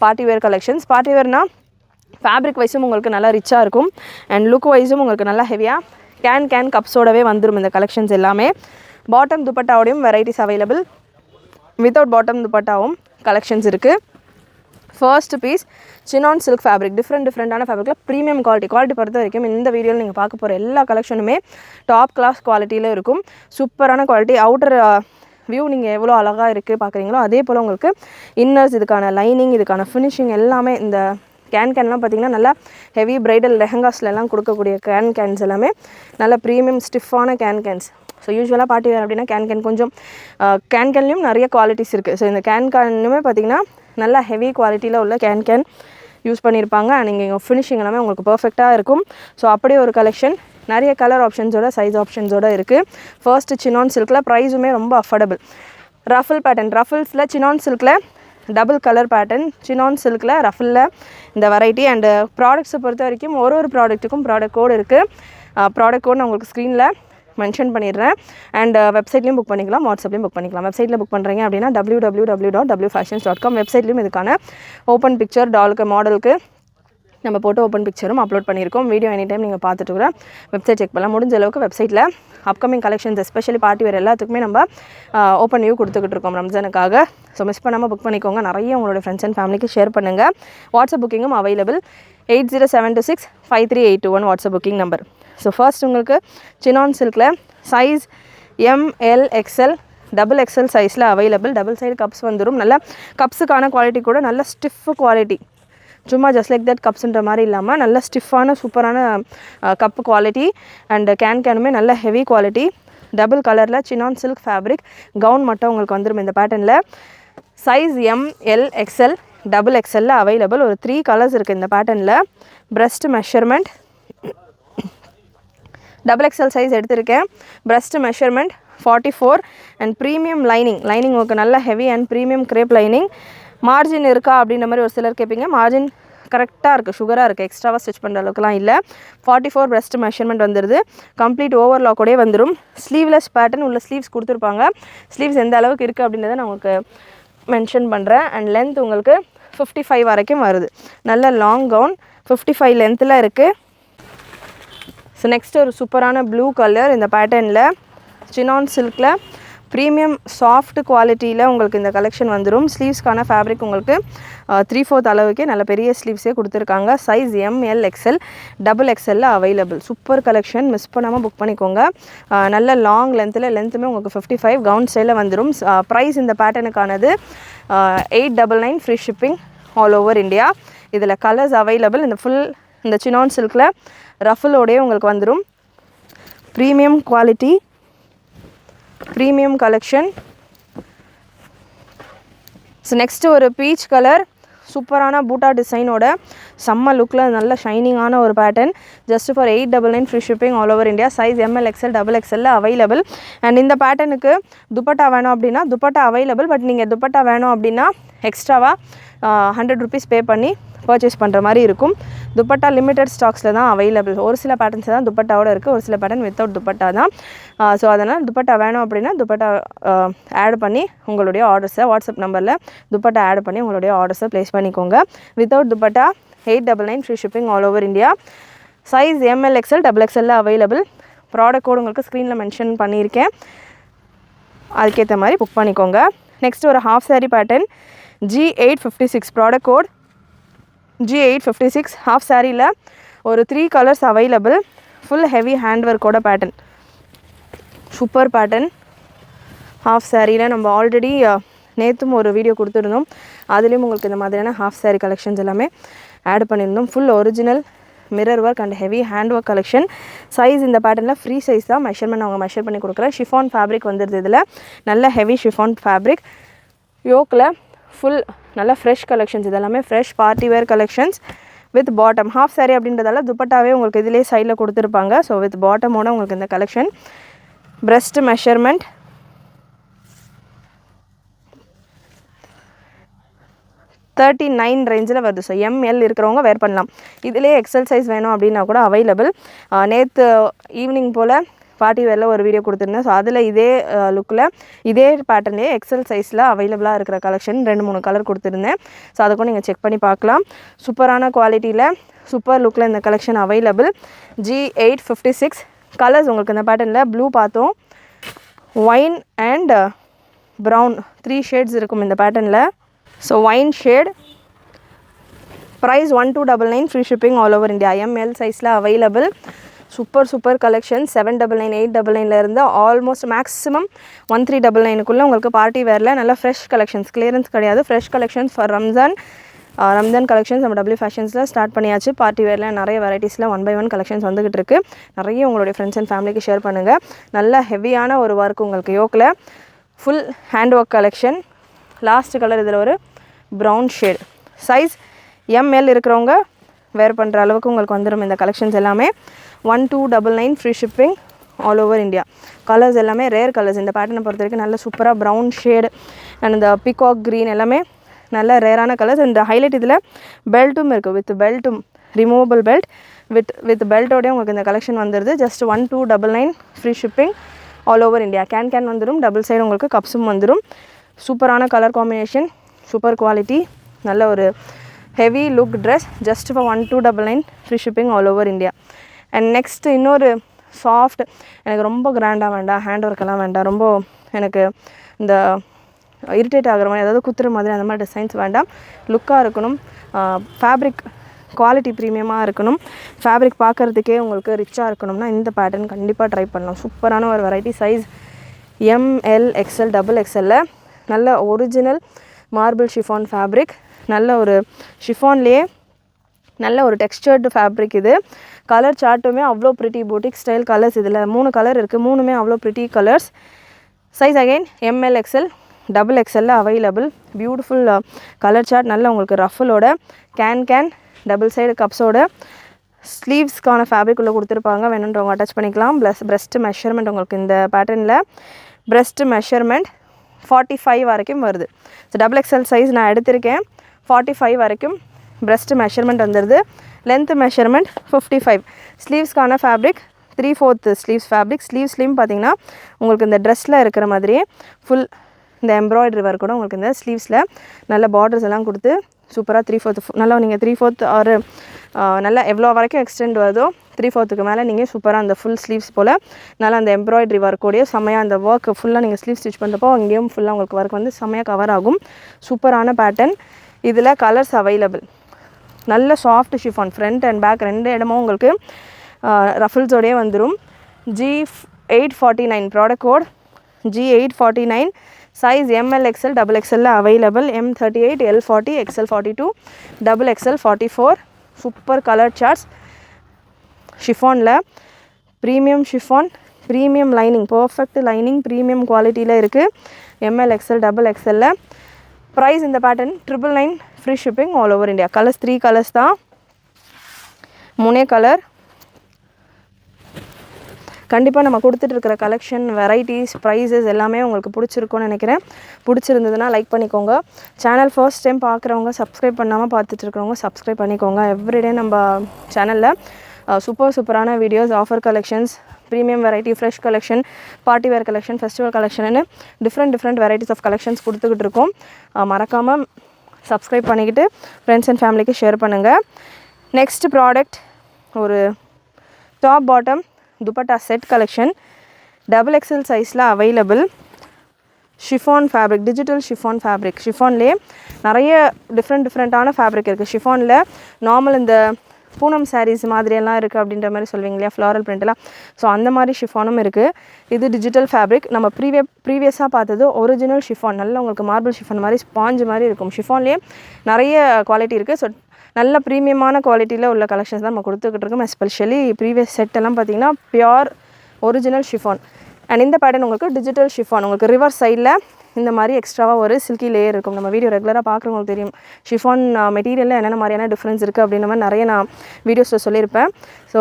பார்ட்டி வேர் கலெக்ஷன்ஸ். பார்ட்டி வேர்னால் ஃபேப்ரிக் வைஸும் உங்களுக்கு நல்லா ரிச்சாக இருக்கும் அண்ட் லுக் வைஸும் உங்களுக்கு நல்லா ஹெவியாக கேன் கப்ஸோடவே வந்துடும் இந்த கலெக்ஷன்ஸ் எல்லாமே. பாட்டம் துப்பட்டாவோடையும் வெரைட்டிஸ் அவைலபிள். வித்தவுட் பாட்டம் துப்பட்டாவும் கலெக்ஷன்ஸ் இருக்குது. First piece chinon silk fabric. டிஃப்ரெண்டான ஃபேப்ரிக்கில் ப்ரீமியம் குவாலிட்டி பொறுத்த வரைக்கும் இந்த வீடியோவில் நீங்கள் பார்க்க போகிற எல்லா கலெக்ஷனுமே டாப் கிளாஸ் குவாலிட்டியில் இருக்கும். சூப்பரான குவாலிட்டி. அவுட்டர் வியூ நீங்கள் எவ்வளோ அழகாக இருக்குது பார்க்குறீங்களோ அதே போல் உங்களுக்கு இன்னர்ஸ், இதுக்கான லைனிங், இதுக்கான ஃபினிஷிங் எல்லாமே இந்த கேன்லாம் பார்த்திங்கன்னா நல்லா ஹெவி பிரைடல் லெஹங்காஸ்லாம் கொடுக்கக்கூடிய கேன்ஸ் எல்லாமே நல்ல ப்ரீமியம் ஸ்டிஃபான கேன்ஸ். ஸோ யூஸ்வலாக பார்ட்டி வேர் அப்படின்னா கேன் கொஞ்சம் கேன்லேயும் நிறைய குவாலிட்டிஸ் இருக்குது. ஸோ இந்த கேன்னுமே பார்த்திங்கன்னா நல்லா ஹெவி குவாலிட்டியில் உள்ள கேன் யூஸ் பண்ணியிருப்பாங்க. அண்ட் இங்கே ஃபினிஷிங் எல்லாமே உங்களுக்கு பர்ஃபெக்டாக இருக்கும். ஸோ அப்படியே ஒரு கலெக்ஷன் நிறைய கலர் ஆப்ஷன்ஸோட சைஸ் ஆப்ஷன்ஸோடு இருக்குது. ஃபர்ஸ்ட்டு சினான் சில்கில் ப்ரைஸுமே ரொம்ப அஃபோர்டபுள். Ruffle pattern. ரஃபிள்ஸில் சினான் சில்கில் டபுள் கலர் பேட்டர்ன். சினான் சில்கில் ரஃபிளில் இந்த வெரைட்டி. அண்டு ப்ராடக்ட்ஸை பொறுத்த வரைக்கும் ஒரு ப்ராடக்ட்டுக்கும் ப்ராடக்ட் கோடு இருக்குது. ப்ராடக்ட் கோட் நான் உங்களுக்கு ஸ்க்ரீனில் மென்ஷன் பண்ணிடுறேன். அண்ட் வெப்சைட்லேயும் புக் பண்ணிக்கலாம், வாட்ஸ்அப்லேயும் புக் பண்ணிக்கலாம். வெப்சைட்டில் புக் பண்ணுறீங்க அப்படின்னா www.wfashions.com. வெப்சைட்லேயும் இதுக்கான ஓப்பன் பிக்சர் டாலுக்கு மாடலுக்கு நம்ம போட்டு ஓப்பன் பிக்சரும் அப்லோட் பண்ணியிருக்கோம். வீடியோ எனி டைம் நீங்கள் பார்த்துட்டு கூட வெப்சைட் செக் பண்ணலாம். முடிஞ்ச அளவுக்கு வெப்சைட்டில் upcoming collections especially party wear எல்லாத்துக்குமே நம்ம ஓப்பன் வியூ கொடுத்துக்கிட்டு இருக்கோம் ரம்ஜானுக்காக. ஸோ மிஸ் பண்ணாமல் புக் பண்ணிக்கோங்க. நிறைய உங்களோட ஃப்ரெண்ட்ஸ் அண்ட் ஃபேமிலிக்கு ஷேர் பண்ணுங்கள். வாட்ஸ்அப் புக்கிங்கும் available. 8072653821 WhatsApp booking number. So first உங்களுக்கு சினான் சில்கில் size ML XL double XL சைஸில் அவைலபிள். டபுள் சைடு கப்ஸ் வந்துடும். நல்ல கப்ஸுக்கான குவாலிட்டி கூட நல்ல ஸ்டிஃப் குவாலிட்டி, சும்மா ஜஸ்ட் லைக் தட் கப்ஸுன்ற மாதிரி இல்லாமல் நல்ல ஸ்டிஃபான சூப்பரான கப்பு குவாலிட்டி. அண்ட் கேனுமே நல்ல ஹெவி குவாலிட்டி. டபுள் கலரில் சினான் சில்க் ஃபேப்ரிக் கவுன் மட்டும் உங்களுக்கு வந்துடும் இந்த பேட்டர்னில். சைஸ் ML XL டபுள் எக்ஸலில் அவைலபிள். ஒரு 3 கலர்ஸ் இருக்குது இந்த பேட்டர்னில். Breast measurement double XL size எடுத்திருக்கேன். Breast measurement 44 and premium lining உங்களுக்கு நல்ல heavy and premium crepe lining. Margin இருக்கா அப்படின்ற மாதிரி ஒரு சிலர் கேட்பீங்க. மார்ஜின் கரெக்டாக இருக்குது, சுகராக இருக்குது, எக்ஸ்ட்ராவாக ஸ்டிச் பண்ணுற அளவுக்குலாம் இல்லை. 44 பிரஸ்ட் மெஷர்மெண்ட் வந்துடுது. கம்ப்ளீட் ஓவர்லாக்கோடே வந்துடும். ஸ்லீவ்லெஸ் பேட்டர்ன் உள்ள ஸ்லீவ்ஸ் கொடுத்துருப்பாங்க. ஸ்லீவ்ஸ் எந்த அளவுக்கு இருக்குது அப்படின்றத நான் உங்களுக்கு மென்ஷன் பண்ணுறேன். அண்ட் லென்த் உங்களுக்கு 55 வரைக்கும் வருது. நல்ல லாங் கவுன் 55 லென்த்தில் இருக்குது. ஸோ நெக்ஸ்ட் ஒரு சூப்பரான ப்ளூ கலர் இந்த பேட்டர்னில் சினான் சில்கில் ப்ரீமியம் சாஃப்ட் குவாலிட்டியில் உங்களுக்கு இந்த கலெக்ஷன் வந்துடும். ஸ்லீவ்ஸ்க்கான ஃபேப்ரிக் உங்களுக்கு 3/4 அளவுக்கே நல்ல பெரிய ஸ்லீவ்ஸே கொடுத்துருக்காங்க. சைஸ் ML XL டபுள் எக்ஸலில் அவைலபிள். சூப்பர் கலெக்ஷன், மிஸ் பண்ணாமல் புக் பண்ணிக்கோங்க. நல்ல லாங் லென்த்துமே உங்களுக்கு 55 கவுன் ஸ்டைலில் வந்துடும். ப்ரைஸ் இந்த பேட்டர்னுக்கானது 899 free shipping all over India. இதில் கலர்ஸ் அவைலபிள். இந்த சினான் சில்கில் ரஃபலோடையே உங்களுக்கு வந்துடும். Premium quality, premium collection. So next ஒரு பீச் கலர் சூப்பரான பூட்டா டிசைனோட செம்ம லுக்கில் நல்ல ஷைனிங்கான ஒரு pattern. Just for 899 free shipping all over India. Size ML XL double எக்ஸலில் அவைலபிள். அண்ட் இந்த பேட்டர்னுக்கு துப்பட்டா வேணும் அப்படின்னா துப்பட்டா அவைலபிள். பட் நீங்கள் துப்பட்டா வேணும் அப்படின்னா எக்ஸ்ட்ராவாக 100 ருபீஸ் பே பண்ணி பர்ச்சேஸ் பண்ணுற மாதிரி இருக்கும். துப்பட்டா லிமிட்டட் ஸ்டாக்ஸில் தான் அவைலபிள். ஒரு சில பேட்டர்ன்ஸ் தான் துப்பட்டாவோட இருக்குது, ஒரு சில பேட்டர்ன் வித்தவுட் துப்பட்டா தான். ஸோ அதனால் துப்பட்டா வேணும் அப்படின்னா துப்பட்டா ஆட் பண்ணி உங்களுடைய ஆர்டர்ஸை வாட்ஸ்அப் நம்பரில் துப்பட்டா ஆட் பண்ணி உங்களுடைய ஆர்டர்ஸை ப்ளேஸ் பண்ணிக்கோங்க. Without dupatta 899 free shipping all over India. Size ML XL double எக்ஸலில் அவைலபிள். ப்ராடக்ட் கோட் உங்களுக்கு ஸ்க்ரீனில் மென்ஷன் பண்ணியிருக்கேன், அதுக்கேற்ற மாதிரி புக் பண்ணிக்கோங்க. நெக்ஸ்ட் ஒரு half sari pattern G856 product code G856 half சாரியில் ஒரு 3 colours available. Full heavy hand ஒர்க்கோட பேட்டர்ன், சூப்பர் பேட்டர்ன். ஹாஃப் சாரியில் நம்ம ஆல்ரெடி நேற்றும் ஒரு வீடியோ கொடுத்துருந்தோம். அதுலேயும் உங்களுக்கு இந்த மாதிரியான ஹாஃப் சாரி கலெக்ஷன்ஸ் எல்லாமே ஆட் பண்ணியிருந்தோம். Full original mirror work and heavy hand work collection. Size இந்த பேட்டர்னில் ஃப்ரீ சைஸ் தான். மெஷர்மெண்ட் அவங்க மெஷர் பண்ணி கொடுக்குறேன். ஷிஃபான் ஃபேப்ரிக் வந்துடுது. இதில் நல்ல ஹெவி ஷிஃபான் ஃபேப்ரிக். யோக்கில் ஃபுல் நல்ல ஃப்ரெஷ் கலெக்ஷன்ஸ். இதெல்லாமே fresh party wear collections with bottom. Half sorry அப்படின்றதால துப்பட்டாவே உங்களுக்கு இதிலே சைடில் கொடுத்துருப்பாங்க. ஸோ வித் பாட்டமோட உங்களுக்கு இந்த கலெக்ஷன். பிரஸ்ட் மெஷர்மெண்ட் 39 ரேஞ்சில் வருது. ஸோ ML இருக்கிறவங்க வேர் பண்ணலாம். இதிலே எக்ஸல் சைஸ் வேணும் அப்படின்னா கூட அவைலபிள். நேற்று ஈவினிங் போல் பார்ட்டி வேரில் ஒரு வீடியோ கொடுத்துருந்தேன். ஸோ அதில் இதே லுக்கில் இதே பேட்டர்ன்லேயே எக்ஸல் சைஸில் அவைலபிளாக இருக்கிற கலெக்ஷன் 2-3 கலர் கொடுத்துருந்தேன். ஸோ அதுக்கும் நீங்கள் செக் பண்ணி பார்க்கலாம். சூப்பரான குவாலிட்டியில் சூப்பர் லுக்கில் இந்த கலெக்ஷன் அவைலபிள். G856 கலர்ஸ் உங்களுக்கு இந்த பேட்டர்னில் ப்ளூ பார்த்தோம், ஒயின் அண்ட் ப்ரௌன் 3 ஷேட்ஸ் இருக்கும் இந்த பேட்டர்னில். So wine shade. Price 1299 free shipping all over India. ML சைஸில் available. Super collection. 799 899 almost maximum 1399 உங்களுக்கு பார்ட்டி வேரில் நல்ல ஃப்ரெஷ் கலெக்ஷன்ஸ். கிளியரன்ஸ் கிடையாது, fresh collections for Ramzan collections நம்ம W ஃபேஷன்ஸில் ஸ்டார்ட் பண்ணியாச்சு. பார்ட்டி வேரில் நிறைய வெரைட்டிஸில் 1 by 1 கலெக்ஷன்ஸ் வந்துகிட்டு இருக்குது. நிறைய உங்களுடைய ஃப்ரெண்ட்ஸ் அண்ட் ஃபேமிலிக்கு ஷேர் பண்ணுங்கள். நல்ல ஹெவியான ஒரு ஒர்க் உங்களுக்கு யோக்கில் full hand work collection. Last colour இதில் ஒரு ப்ரௌன் ஷேட். சைஸ் ML இருக்கிறவங்க வேர் பண்ணுற அளவுக்கு உங்களுக்கு வந்துடும் இந்த கலெக்ஷன்ஸ் எல்லாமே. 1299 free shipping all over India. Colours எல்லாமே ரேர் கலர்ஸ். இந்த பேட்டர்னை பொறுத்த வரைக்கும் நல்ல சூப்பராக ப்ரௌன் ஷேடு அண்ட் இந்த பீகாக் க்ரீன் எல்லாமே நல்ல ரேரான கலர்ஸ். இந்த ஹைலைட் இதில் பெல்ட்டும் இருக்குது. வித் பெல்ட்டும் ரிமூவபிள் பெல்ட் வித் பெல்ட்டோடய உங்களுக்கு இந்த கலெக்ஷன் வந்துடுது. Just 1299 free shipping all over India. Can வந்துடும். டபுள் சைடு உங்களுக்கு கப்ஸும் வந்துடும். சூப்பரான கலர் காம்பினேஷன், சூப்பர் குவாலிட்டி, நல்ல ஒரு heavy look dress. Just for 1299 free shipping all over India. And next இன்னொரு சாஃப்ட், எனக்கு ரொம்ப கிராண்டாக வேண்டாம், ஹேண்ட் ஒர்க்கெல்லாம் வேண்டாம், ரொம்ப எனக்கு இந்த இரிட்டேட் ஆகிற மாதிரி அதாவது குத்துற மாதிரி அந்த மாதிரி டிசைன்ஸ் வேண்டாம். லுக்காக இருக்கணும், ஃபேப்ரிக் குவாலிட்டி ப்ரீமியமாக இருக்கணும், ஃபேப்ரிக் பார்க்குறதுக்கே உங்களுக்கு ரிச்சாக இருக்கணும்னா இந்த பேட்டர்ன் கண்டிப்பாக ட்ரை பண்ணலாம். சூப்பரான ஒரு variety. Size ML XL XXL நல்ல ஒரிஜினல் மார்பிள் ஷிஃபான் ஃபேப்ரிக். நல்ல ஒரு ஷிஃபான்லேயே நல்ல ஒரு டெக்ஸ்டர்டு ஃபேப்ரிக் இது. கலர் சார்ட்டுமே அவ்வளோ ப்ரிட்டி பூட்டிக் ஸ்டைல் கலர்ஸ். இதில் 3 கலர் இருக்குது, 3மே அவ்வளோ pretty colours. Size again ML XL XXL available. Beautiful colour chart. நல்ல உங்களுக்கு ரஃபலோட கேன் டபுள் சைடு கப்ஸோட ஸ்லீவ்ஸ்க்கான ஃபேப்ரிக் உள்ள கொடுத்துருப்பாங்க. வேணுன்றவங்க அட்டாச் பண்ணிக்கலாம். ப்ளஸ் breast மெஷர்மெண்ட் உங்களுக்கு இந்த பேட்டர்னில் breast மெஷர்மெண்ட் 45 வரைக்கும் வருது. ஸோ XXL சைஸ் நான் எடுத்திருக்கேன். 45 வரைக்கும் breast மெஷர்மெண்ட் வந்துடுது. Length measurement 55. ஸ்லீவ்ஸ்க்கான ஃபேப்ரிக் 3/4 ஸ்லீவ்ஸ் ஃபேப்ரிக். ஸ்லீவ்ஸ்லேயும் பார்த்தீங்கன்னா உங்களுக்கு இந்த ட்ரெஸ்ஸில் இருக்கிற மாதிரியே ஃபுல் இந்த எம்ப்ராய்டரி ஒர்க் கூட உங்களுக்கு இந்த ஸ்லீவ்ஸில் நல்ல பார்டர்ஸ் எல்லாம் கொடுத்து சூப்பராக 3/4 நல்லா நீங்கள் 3/4 ஆர் நல்லா எவ்வளோ வரைக்கும் எக்ஸ்டெண்ட் வருதோ 3/4க்கு மேலே நீங்கள் சூப்பராக அந்த ஃபுல் ஸ்லீவ்ஸ் போல் நல்லா அந்த எம்ப்ராய்டரி ஒர்க்கோடைய செம்மையாக அந்த ஒர்க் ஃபுல்லாக நீங்கள் ஸ்லீவ் ஸ்டிச் பண்ணுறப்போ அங்கேயும் ஃபுல்லாக உங்களுக்கு ஒர்க் வந்து செம்மையாக கவர் ஆகும். சூப்பரான பேட்டர்ன். இதில் கலர்ஸ் அவைலபிள். நல்ல soft chiffon front and back 2 இடமும் உங்களுக்கு ரஃபிள்ஸோடையே வந்துடும். G849 product code G849. Size ML XL XXL available. M38 L40 XL42 XXL 44. Super colour charts. ஷிஃபானில் premium chiffon, premium lining, perfect lining premium குவாலிட்டியில் இருக்குது. ML XL XXL. Price இந்த pattern 999 free shipping all over India. Colours 3 colours தான், 3 colour. கண்டிப்பாக நம்ம கொடுத்துட்ருக்கிற collection varieties prices எல்லாமே உங்களுக்கு பிடிச்சிருக்கும்னு நினைக்கிறேன். பிடிச்சிருந்ததுன்னா லைக் பண்ணிக்கோங்க. சேனல் ஃபர்ஸ்ட் டைம் பார்க்குறவங்க சப்ஸ்கிரைப் பண்ணாமல் பார்த்துட்ருக்கிறவங்க சப்ஸ்கிரைப் பண்ணிக்கோங்க. எவ்ரிடே நம்ம சேனலில் சூப்பரான videos, offer collections, premium variety, fresh collection, party wear collection, festival கலெக்ஷன்னு டிஃப்ரெண்ட் வெரைட்டிஸ் ஆஃப் கலெக்ஷன்ஸ் கொடுத்துக்கிட்டு இருக்கோம். மறக்காமல் சப்ஸ்கிரைப் பண்ணிக்கிட்டு ஃப்ரெண்ட்ஸ் அண்ட் ஃபேமிலிக்கு ஷேர் பண்ணுங்கள். நெக்ஸ்ட் ப்ராடக்ட் ஒரு top bottom dupatta set collection XXL சைஸில் available. Chiffon fabric, digital chiffon fabric. ஷிஃபான்லேயே நிறைய டிஃப்ரெண்ட்டான ஃபேப்ரிக் இருக்குது. ஷிஃபானில் நார்மல் இந்த பூனம் சாரீஸ் மாதிரியெல்லாம் இருக்குது அப்படின்ற மாதிரி சொல்லுவீங்க இல்லையா, ஃப்ளாரல் பிரிண்ட்லாம். ஸோ அந்த மாதிரி ஷிஃபானும் இருக்குது. இது டிஜிட்டல் ஃபேப்ரிக். நம்ம ப்ரீவியஸாக பார்த்தது ஒரிஜினல் ஷிஃபான். நல்ல உங்களுக்கு மார்பிள் ஷிஃபான் மாதிரி ஸ்பாஞ்சு மாதிரி இருக்கும். ஷிஃபான்லேயே நிறைய குவாலிட்டி இருக்குது. ஸோ நல்ல ப்ரீமியமான குவாலிட்டியில் உள்ள கலெக்ஷன்ஸ் தான் நம்ம கொடுத்துக்கிட்டு இருக்கோம். எஸ்பெஷலி ப்ரீவியஸ் செட்டெல்லாம் பார்த்தீங்கன்னா பியோர் ஒரிஜினல் ஷிஃபான். அண்ட் இந்த பேட்டர்ன் உங்களுக்கு டிஜிட்டல் ஷிஃபான். உங்களுக்கு ரிவர்ஸ் சைடில் இந்த மாதிரி எக்ஸ்ட்ராவாக ஒரு சில்கி லேயர் இருக்கும். நம்ம வீடியோ ரெகுலராக பார்க்குறவங்களுக்கு தெரியும் ஷிஃபான் மெட்டீரியலில் என்னென்ன மாதிரியான டிஃப்ரென்ஸ் இருக்குது அப்படின்ற மாதிரி நிறைய நான் வீடியோஸில் சொல்லியிருப்பேன். ஸோ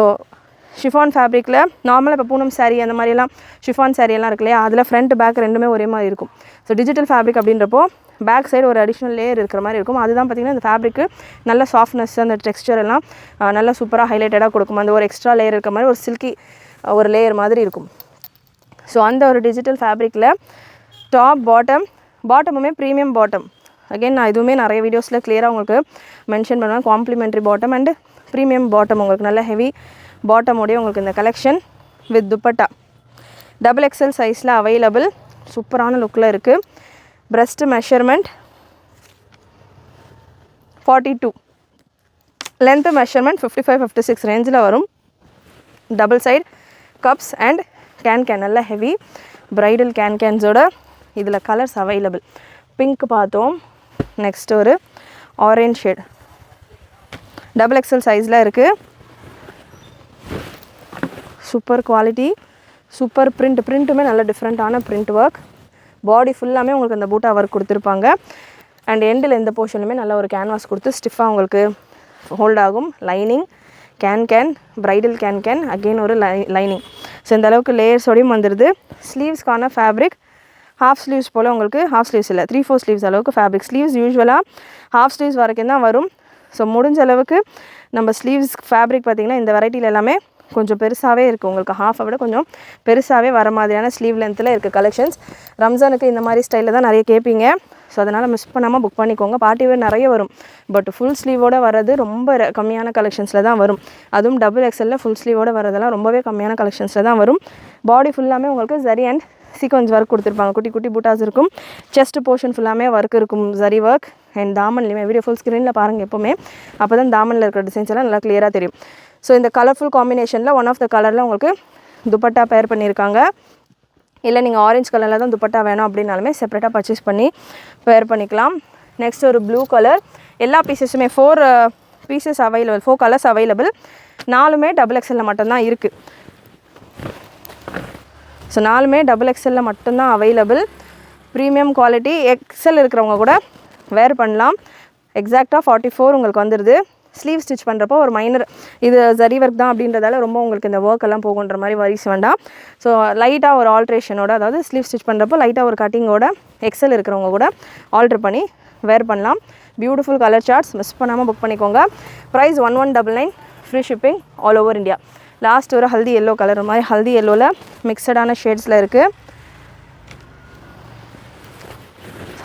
ஷிஃபான் ஃபேப்ரிக்கில் நார்மலாக இப்போ பூனம் சாரீ அந்த மாதிரியெல்லாம் ஷிஃபான் சாரியெல்லாம் இருக்கு இல்லையா, அதில் ஃப்ரண்ட் பேக் ரெண்டுமே ஒரே மாதிரி இருக்கும். ஸோ டிஜிட்டல் ஃபேப்ரிக் அப்படின்றப்போ பேக் சைடு ஒரு அடிஷ்னல் லேயர் இருக்கிற மாதிரி இருக்கும். அதுதான் பார்த்திங்கன்னா இந்த ஃபேப்ரிக்கு நல்ல சாஃப்ட்னஸ், அந்த டெக்ஸ்சர் எல்லாம் நல்லா சூப்பராக ஹைலைட்டடாக கொடுக்கும். அந்த ஒரு எக்ஸ்ட்ரா லேயர் இருக்கிற மாதிரி ஒரு சில்கி ஒரு லேயர் மாதிரி இருக்கும். ஸோ அந்த ஒரு டிஜிட்டல் ஃபேப்ரிக்கில் டாப் பாட்டமுமே ப்ரீமியம் பாட்டம். அகெயின் நான் இதுவுமே நிறைய வீடியோஸில் கிளியராக உங்களுக்கு மென்ஷன் பண்ணுவேன். Complimentary bottom and premium bottom. உங்களுக்கு நல்ல ஹெவி பாட்டமோடைய உங்களுக்கு இந்த கலெக்ஷன் வித் துப்பட்டா XXL சைஸில் அவைலபிள். சூப்பரான லுக்கில் இருக்குது. breast மெஷர்மெண்ட் 42, லென்த் மெஷர்மெண்ட் 55-56 ரேஞ்சில் வரும். Double side cups and can நல்ல ஹெவி ப்ரைடல் கேன்ஸோட இதில் கலர்ஸ் அவைலபிள். பிங்க் பார்த்தோம். நெக்ஸ்ட் ஒரு ஆரஞ்ச் ஷேட் XXL சைஸில் இருக்குது. சூப்பர் குவாலிட்டி, சூப்பர் ப்ரிண்ட்டுமே நல்ல டிஃப்ரெண்ட்டான ப்ரிண்ட் ஒர்க். பாடி ஃபுல்லாமே உங்களுக்கு அந்த பூட்டா ஒர்க் கொடுத்துருப்பாங்க. அண்ட் எண்டில் எந்த போர்ஷனுமே நல்ல ஒரு கேன்வாஸ் கொடுத்து ஸ்டிஃபாக உங்களுக்கு ஹோல்ட் ஆகும். Lining can bridal can again ஒரு லைனிங். ஸோ இந்த அளவுக்கு லேயர்ஸோடையும் வந்துடுது. ஸ்லீவ்ஸ்க்கான ஃபேப்ரிக் ஹாஃப் ஸ்லீவ்ஸ் போல் உங்களுக்கு, ஹாஃப் ஸ்லீவ்ஸ் இல்லை 3/4 ஸ்லீவ்ஸ் அளவுக்கு ஃபேப்ரிக். ஸ்லீவ்ஸ் யூஸ்வலாக ஹாஃப் ஸ்லீவ்ஸ் வரைக்கும் தான் வரும். ஸோ முடிஞ்ச அளவுக்கு நம்ம ஸ்லீவ்ஸ் ஃபேப்ரிக் பார்த்திங்கன்னா இந்த வெரைட்டியில் எல்லாமே கொஞ்சம் பெருசாகவே இருக்குது. உங்களுக்கு ஹாஃபை விட கொஞ்சம் பெருசாகவே வர மாதிரியான ஸ்லீவ் லென்த்தில் இருக்குது கலெக்ஷன்ஸ். ரம்ஜானுக்கு இந்த மாதிரி ஸ்டைலில் தான் நிறைய கேட்பீங்க. ஸோ அதனால் மிஸ் பண்ணாமல் புக் பண்ணிக்கோங்க. பார்ட்டி வேர் நிறைய வரும், பட் ஃபுல் ஸ்லீவோடு வர்றது ரொம்ப கம்மியான கலெக்ஷன்ஸில் தான் வரும். அதுவும் XXL ஃபுல் ஸ்லீவோடு வரதெல்லாம் ரொம்பவே கம்மியான கலெக்ஷன்ஸில் தான் வரும். பாடி ஃபுல்லாமே உங்களுக்கு ஜரி அண்ட் சீக்வன்ஸ் ஒர்க் கொடுத்துருப்பாங்க. குட்டி பூட்டாஸ் இருக்கும். செஸ்ட் போர்ஷன் ஃபுல்லாமே ஒர்க் இருக்கும், ஜரி ஒர்க். அண்ட் தாமன்லேயுமே வீடியோ ஃபுல் ஸ்க்ரீனில் பாருங்கள் எப்போவுமே, அப்போ தான் தாமனில் இருக்கிற டிசைன்ஸ் எல்லாம் நல்லா கிளியராக தெரியும். ஸோ இந்த கலர்ஃபுல் காம்பினேஷனில் ஒன் ஆஃப் த கலரில் உங்களுக்கு துப்பட்டா பேர் பண்ணியிருக்காங்க. இல்லை நீங்கள் ஆரஞ்சு கலரில் தான் துப்பட்டா வேணும் அப்படின்னாலுமே செப்பரேட்டாக பர்ச்சேஸ் பண்ணி வேர் பண்ணிக்கலாம். நெக்ஸ்ட் ஒரு ப்ளூ கலர். எல்லா பீசஸுமே 4 பீசஸ் அவைலபிள், 4 கலர்ஸ் அவைலபிள். 4மே XXL மட்டும்தான் இருக்குது. ஸோ 4மே XXL மட்டும்தான் அவைலபிள். Premium quality. எக்ஸல் இருக்கிறவங்க கூட வேர் பண்ணலாம். எக்ஸாக்டாக 44 உங்களுக்கு வந்துடுது. ஸ்லீவ் ஸ்டிச் பண்ணுறப்போ ஒரு மைனர் இது ஜரி ஒர்க் தான் அப்படின்றதால ரொம்ப உங்களுக்கு இந்த ஒர்க் எல்லாம் போகுன்ற மாதிரி வரிஸ் வேண்டாம். ஸோ லைட்டாக ஒரு ஆல்ட்ரேஷனோட, அதாவது ஸ்லீவ் ஸ்டிச் பண்ணுறப்போ லைட்டாக ஒரு கட்டிங்கோட எக்ஸல் இருக்கிறவங்க கூட ஆல்ட்ரு பண்ணி வேர் பண்ணலாம். பியூட்டிஃபுல் கலர் சார்ட்ஸ், மிஸ் பண்ணாமல் புக் பண்ணிக்கோங்க. Price 1199, free shipping all over India. Last ஒரு ஹல்தி எல்லோ கலர் மாதிரி ஹல்தி எல்லோவில் மிக்சடான ஷேட்ஸில் இருக்குது.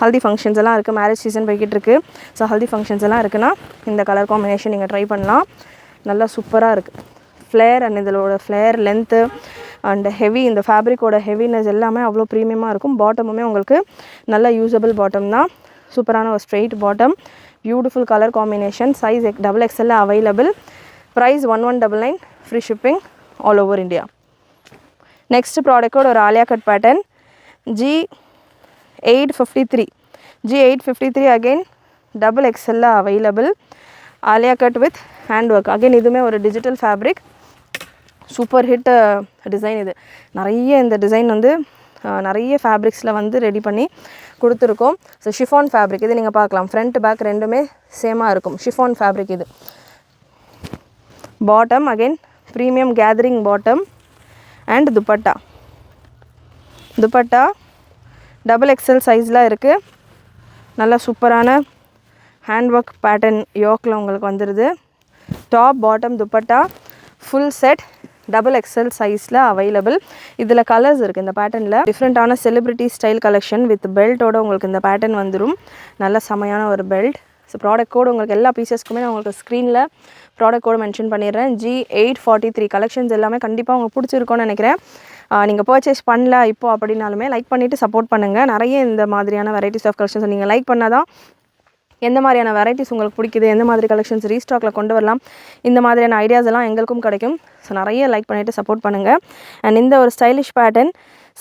ஹல்தி ஃபங்க்ஷன்ஸ் எல்லாம் இருக்குது, மேரேஜ் சீசன் போய்கிட்டு இருக்குது. ஸோ ஹல்தி ஃபங்க்ஷன்ஸ் எல்லாம் இருக்குன்னா இந்த கலர் காம்பினேஷன் நீங்கள் ட்ரை பண்ணலாம். நல்லா சூப்பராக இருக்குது. ஃப்ளேர் அண்ட் இதோட ஃப்ளேர் லென்த்து அண்ட் ஹெவி, இந்த ஃபேப்ரிக்கோட ஹெவினஸ் எல்லாமே அவ்வளோ ப்ரீமியமாக இருக்கும். பாட்டமுமே உங்களுக்கு நல்ல யூஸபிள் பாட்டம் தான். சூப்பரான ஒரு straight bottom. Beautiful colour combination. Size XXL available. Price 1199, free shipping all over India. Next ப்ராடக்டோட ஒரு Alia cut pattern G853. G853 again XXL available. Alia cut with hand work. Again இதுவுமே ஒரு digital fabric. Super hit design இது. நிறைய இந்த design வந்து நிறைய ஃபேப்ரிக்ஸில் வந்து ரெடி பண்ணி கொடுத்துருக்கோம். ஸோ ஷிஃபான் ஃபேப்ரிக் இது நீங்கள் பார்க்கலாம். ஃப்ரண்ட் பேக் ரெண்டுமே சேமாக இருக்கும். ஷிஃபான் ஃபேப்ரிக் இது. Bottom again premium gathering bottom and dupatta. Dupatta XXL சைஸில் இருக்குது. நல்லா சூப்பரான ஹேண்ட் ஒர்க் பேட்டர்ன் யோக்கில் உங்களுக்கு வந்துடுது. Top bottom dupatta full set XXL சைஸில் அவைலபிள். இதில் கலர்ஸ் இருக்குது. இந்த பேட்டர்னில் டிஃப்ரெண்ட்டான செலிப்ரிட்டி ஸ்டைல் கலெக்ஷன் வித் பெல்ட்டோட உங்களுக்கு இந்த பேட்டர்ன் வந்துடும். நல்ல செமையான ஒரு பெல்ட். ஸோ ப்ராடக்ட் கோடு உங்களுக்கு எல்லா பீசஸ்க்குமே நான் உங்களுக்கு ஸ்க்ரீனில் ப்ராடக்ட் கோடு மென்ஷன் பண்ணிடுறேன். G843 கலெக்ஷன்ஸ் எல்லாமே கண்டிப்பாக உங்களுக்கு பிடிச்சிருக்கோன்னு நினைக்கிறேன். நீங்கள் பர்ச்சேஸ் பண்ணல இப்போ அப்படின்னாலுமே லைக் பண்ணிவிட்டு சப்போர்ட் பண்ணுங்கள். நிறைய இந்த மாதிரியான வெரைட்டிஸ் ஆஃப் கலெக்ஷன்ஸ் நீங்கள் லைக் பண்ணால் தான் எந்த மாதிரியான வெரைட்டிஸ் உங்களுக்கு பிடிக்குது, எந்த மாதிரி கலெக்ஷன்ஸ் ரீஸ்டாக்கில் கொண்டு வரலாம், இந்த மாதிரியான ஐடியாஸ் எல்லாம் எங்களுக்கும் கிடைக்கும். ஸோ நிறைய லைக் பண்ணிவிட்டு சப்போர்ட் பண்ணுங்கள். அண்ட் இந்த ஒரு stylish pattern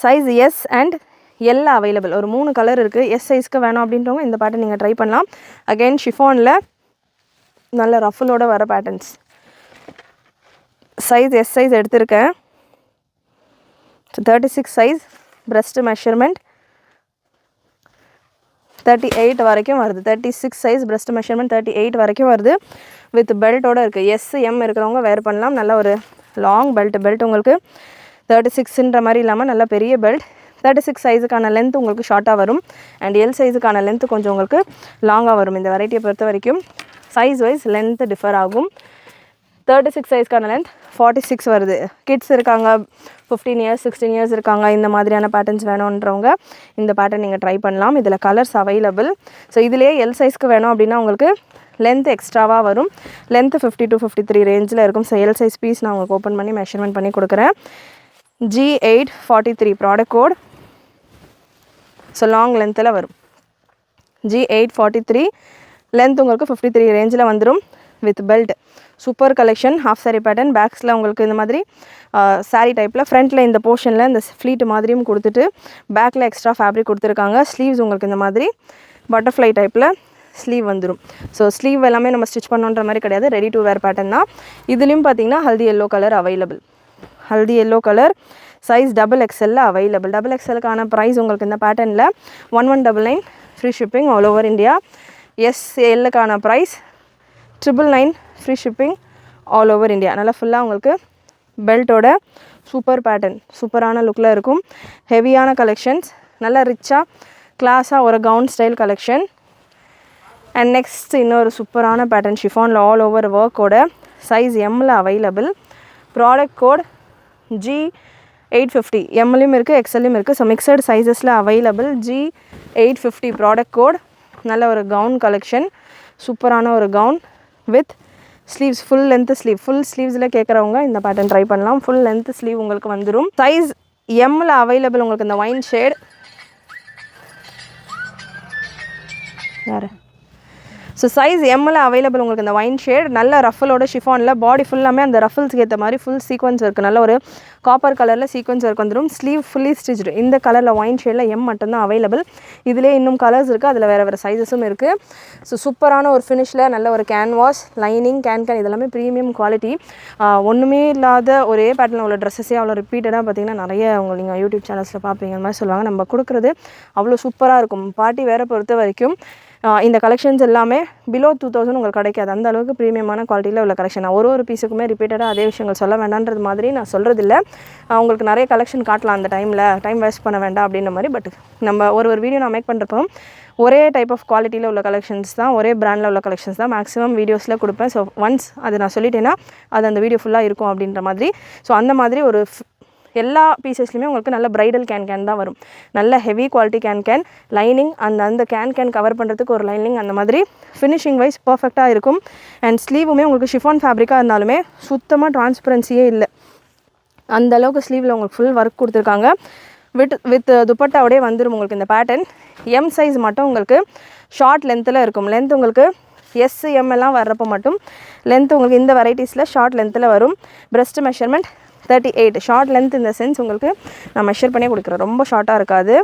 size S and L available. ஒரு 3 கலர் இருக்குது. S சைஸ்க்கு வேணும் அப்படின்றவங்க இந்த பேட்டர்ன் நீங்கள் ட்ரை பண்ணலாம். அகெயின் ஷிஃபானில் நல்ல ரஃபலோட வர பேட்டர்ன்ஸ். சைஸ் S சைஸ் எடுத்திருக்கேன். So 36 size. பிரஸ்ட் மெஷர்மெண்ட் 38 வரைக்கும் வருது. 36 சைஸ் பிரஸ்ட் மெஷர்மெண்ட் 38 வரைக்கும் வருது. வித் பெல்ட்டோடு இருக்குது. SM இருக்கிறவங்க வேர் பண்ணலாம். நல்ல ஒரு லாங் பெல்ட் உங்களுக்கு 36ன்ற மாதிரி இல்லாமல் நல்ல பெரிய பெல்ட். 36 சைஸுக்கான லென்த் உங்களுக்கு ஷார்ட்டாக வரும். அண்ட் L சைஸுக்கான லென்த் கொஞ்சம் உங்களுக்கு லாங்காக வரும். இந்த வெரைட்டியை பொறுத்த வரைக்கும் சைஸ் வைஸ் லென்த்து டிஃபர் ஆகும். 36 சைஸ்க்கான லென்த் 46 வருது. கிட்ஸ் இருக்காங்க, 15 இயர்ஸ் 16 இயர்ஸ் இருக்காங்க, இந்த மாதிரியான பேட்டர்ன்ஸ் வேணுன்றவங்க இந்த பேட்டர்ன் நீங்கள் ட்ரை பண்ணலாம். இதில் கலர்ஸ் அவைலபிள். ஸோ இதிலே L சைஸ்க்கு வேணும் அப்படின்னா உங்களுக்கு லென்த் எக்ஸ்ட்ராவாக வரும். லென்த்து 50 to 53 ரேஞ்சில் இருக்கும். ஸோ L சைஸ் பீஸ் நான் உங்களுக்கு ஓப்பன் பண்ணி மெஷர்மெண்ட் பண்ணி கொடுக்குறேன். G843 product code. So long லென்த்தில் வரும். G843 லென்த் உங்களுக்கு 53 ரேஞ்சில் வந்துடும் with belt. Super collection. Half sari pattern. பேக்ஸில் உங்களுக்கு இந்த மாதிரி சாரீ டைப்பில் ஃப்ரண்ட்டில் இந்த போர்ஷனில் இந்த ஃப்ளீட் மாதிரியும் கொடுத்துட்டு பேக்கில் எக்ஸ்ட்ரா ஃபேப்ரிக் கொடுத்துருக்காங்க. ஸ்லீவ்ஸ் உங்களுக்கு இந்த மாதிரி பட்டர்ஃப்ளை டைப்பில் ஸ்லீவ் வந்துடும். ஸோ ஸ்லீவ் எல்லாமே நம்ம ஸ்டிச் பண்ணுன்ற மாதிரி கிடையாது. ரெடி டு வேர் பேட்டர்ன் தான். இதுலேயும் பார்த்தீங்கன்னா haldi yellow colour available. Haldi yellow colour size XXL available. XXLக்கான ப்ரைஸ் உங்களுக்கு இந்த பேட்டர்னில் 1199, free shipping all over India. SLக்கான price 999, free shipping all over India. நல்லா ஃபுல்லாக உங்களுக்கு பெல்ட்டோட சூப்பர் பேட்டர்ன் சூப்பரான லுக்கில் இருக்கும். ஹெவியான கலெக்ஷன்ஸ். நல்லா ரிச்சாக கிளாஸாக ஒரு gown style collection. And next இன்னொரு சூப்பரான பேட்டர்ன் ஷிஃபானில் ஆல் ஓவர் ஒர்க்கோட சைஸ் Mல அவைலபிள். Product code G850. எம்லையும் இருக்குது, XLலையும் இருக்குது. ஸோ மிக்சட் சைஸஸில் அவைலபிள். G850 product code. நல்ல ஒரு கவுன் கலெக்ஷன். சூப்பரான ஒரு gown with sleeves. Full length sleeve. Full ஸ்லீவ்ஸில் கேட்குறவங்க இந்த பேட்டர்ன் ட்ரை பண்ணலாம். ஃபுல் லென்த் ஸ்லீவ் உங்களுக்கு வந்துடும். சைஸ் Mல அவைலபிள். உங்களுக்கு இந்த ஒயின் ஷேட் வேறு. ஸோ சைஸ் எம்மில் அவைலபிள் உங்களுக்கு இந்த ஒயின் ஷேட் நல்ல ரஃபலோட ஷிஃபானில் பாடி ஃபுல்லாமே அந்த ரஃபல்ஸ்க்கு ஏற்ற மாதிரி ஃபுல் சீக்வன்ஸ் இருக்குது. நல்ல ஒரு காப்பர் கலரில் சீக்வன்ஸ் ஒர்க் வந்துடும். ஸ்லீவ் ஃபுல்லி ஸ்டிச்டு இந்த கலரில் ஒயின் ஷேடில் எம் மட்டும்தான் அவைலபிள். இதிலே இன்னும் கலர்ஸ் இருக்குது, அதில் வேறு சைஸஸும் இருக்குது. ஸோ சூப்பரான ஒரு ஃபினிஷில் நல்ல ஒரு கேன்வாஸ் லைனிங் கேன் இதெல்லாமே ப்ரீமியம் குவாலிட்டி. ஒன்றுமே இல்லாத ஒரே பேட்டர்னில் உள்ள ட்ரெஸ்ஸஸே அவ்வளோ ரிப்பீட்டடாக பார்த்திங்கன்னா நிறைய நீங்கள் யூடியூப் சேனல்ஸில் பார்ப்பீங்க அந்த மாதிரி சொல்லுவாங்க. நம்ம கொடுக்குறது அவ்வளோ சூப்பராக இருக்கும். பார்ட்டி வேறு பொறுத்த வரைக்கும் இந்த கலெக்ஷன்ஸ் எல்லாமே பிலோ 2000 உங்களுக்கு கிடைக்காது. அந்த அளவுக்கு ப்ரீமியமான குவாலிட்டியில் உள்ள கலெக்ஷன். ஒரு பீஸுக்குமே ரிப்பீட்டடாக அதே விஷயங்கள் சொல்ல வேண்டான்றது மாதிரி நான் சொல்கிறதில்ல. உங்களுக்கு நிறைய கலெக்ஷன் காட்டலாம் அந்த டைம் வேஸ்ட் பண்ண வேண்டாம் அப்படின்ற மாதிரி. பட் நம்ம ஒரு வீடியோ நான் மேக் பண்ணுறப்போ ஒரே டைப் ஆஃப் குவாலிட்டியில் உள்ள கலெக்ஷன்ஸ் தான், ஒரே பிராண்டில் உள்ள கலெக்ஷன்ஸ் தான் மேக்ஸிமம் வீடியோஸில் கொடுப்பேன். ஸோ ஒன்ஸ் அது நான் சொல்லிட்டேன்னா அது அந்த வீடியோ ஃபுல்லாக இருக்கும் அப்படின்ற மாதிரி. ஸோ அந்த மாதிரி ஒரு எல்லா பீசஸ்லையுமே உங்களுக்கு நல்ல பிரைடல் கேன் தான் வரும். நல்ல ஹெவி குவாலிட்டி கேன் லைனிங் அந்த கேன் கவர் பண்ணுறதுக்கு ஒரு லைனிங் அந்த மாதிரி ஃபினிஷிங் வைஸ் பர்ஃபெக்டாக இருக்கும். அண்ட் ஸ்லீவுமே உங்களுக்கு ஷிஃபான் ஃபேப்ரிக்காக இருந்தாலுமே சுத்தமாக டிரான்ஸ்பரன்சியே இல்லை. அந்த அளவுக்கு ஸ்லீவில் உங்களுக்கு ஃபுல் ஒர்க் கொடுத்துருக்காங்க. வித் துப்பட்டாவோடே வந்துடும் உங்களுக்கு இந்த பேட்டர்ன். எம் சைஸ் மட்டும் உங்களுக்கு ஷார்ட் லென்த்தில் இருக்கும். லென்த் உங்களுக்கு எஸ்எம் எல்லாம் வர்றப்போ மட்டும் லென்த் உங்களுக்கு இந்த வெரைட்டிஸில் ஷார்ட் லென்த்தில் வரும். Breast measurement 38. ஷார்ட் லென்த் இந்த சென்ஸ் உங்களுக்கு நான் மெஷர் பண்ணி கொடுக்குறேன், ரொம்ப ஷார்ட்டாக இருக்காது.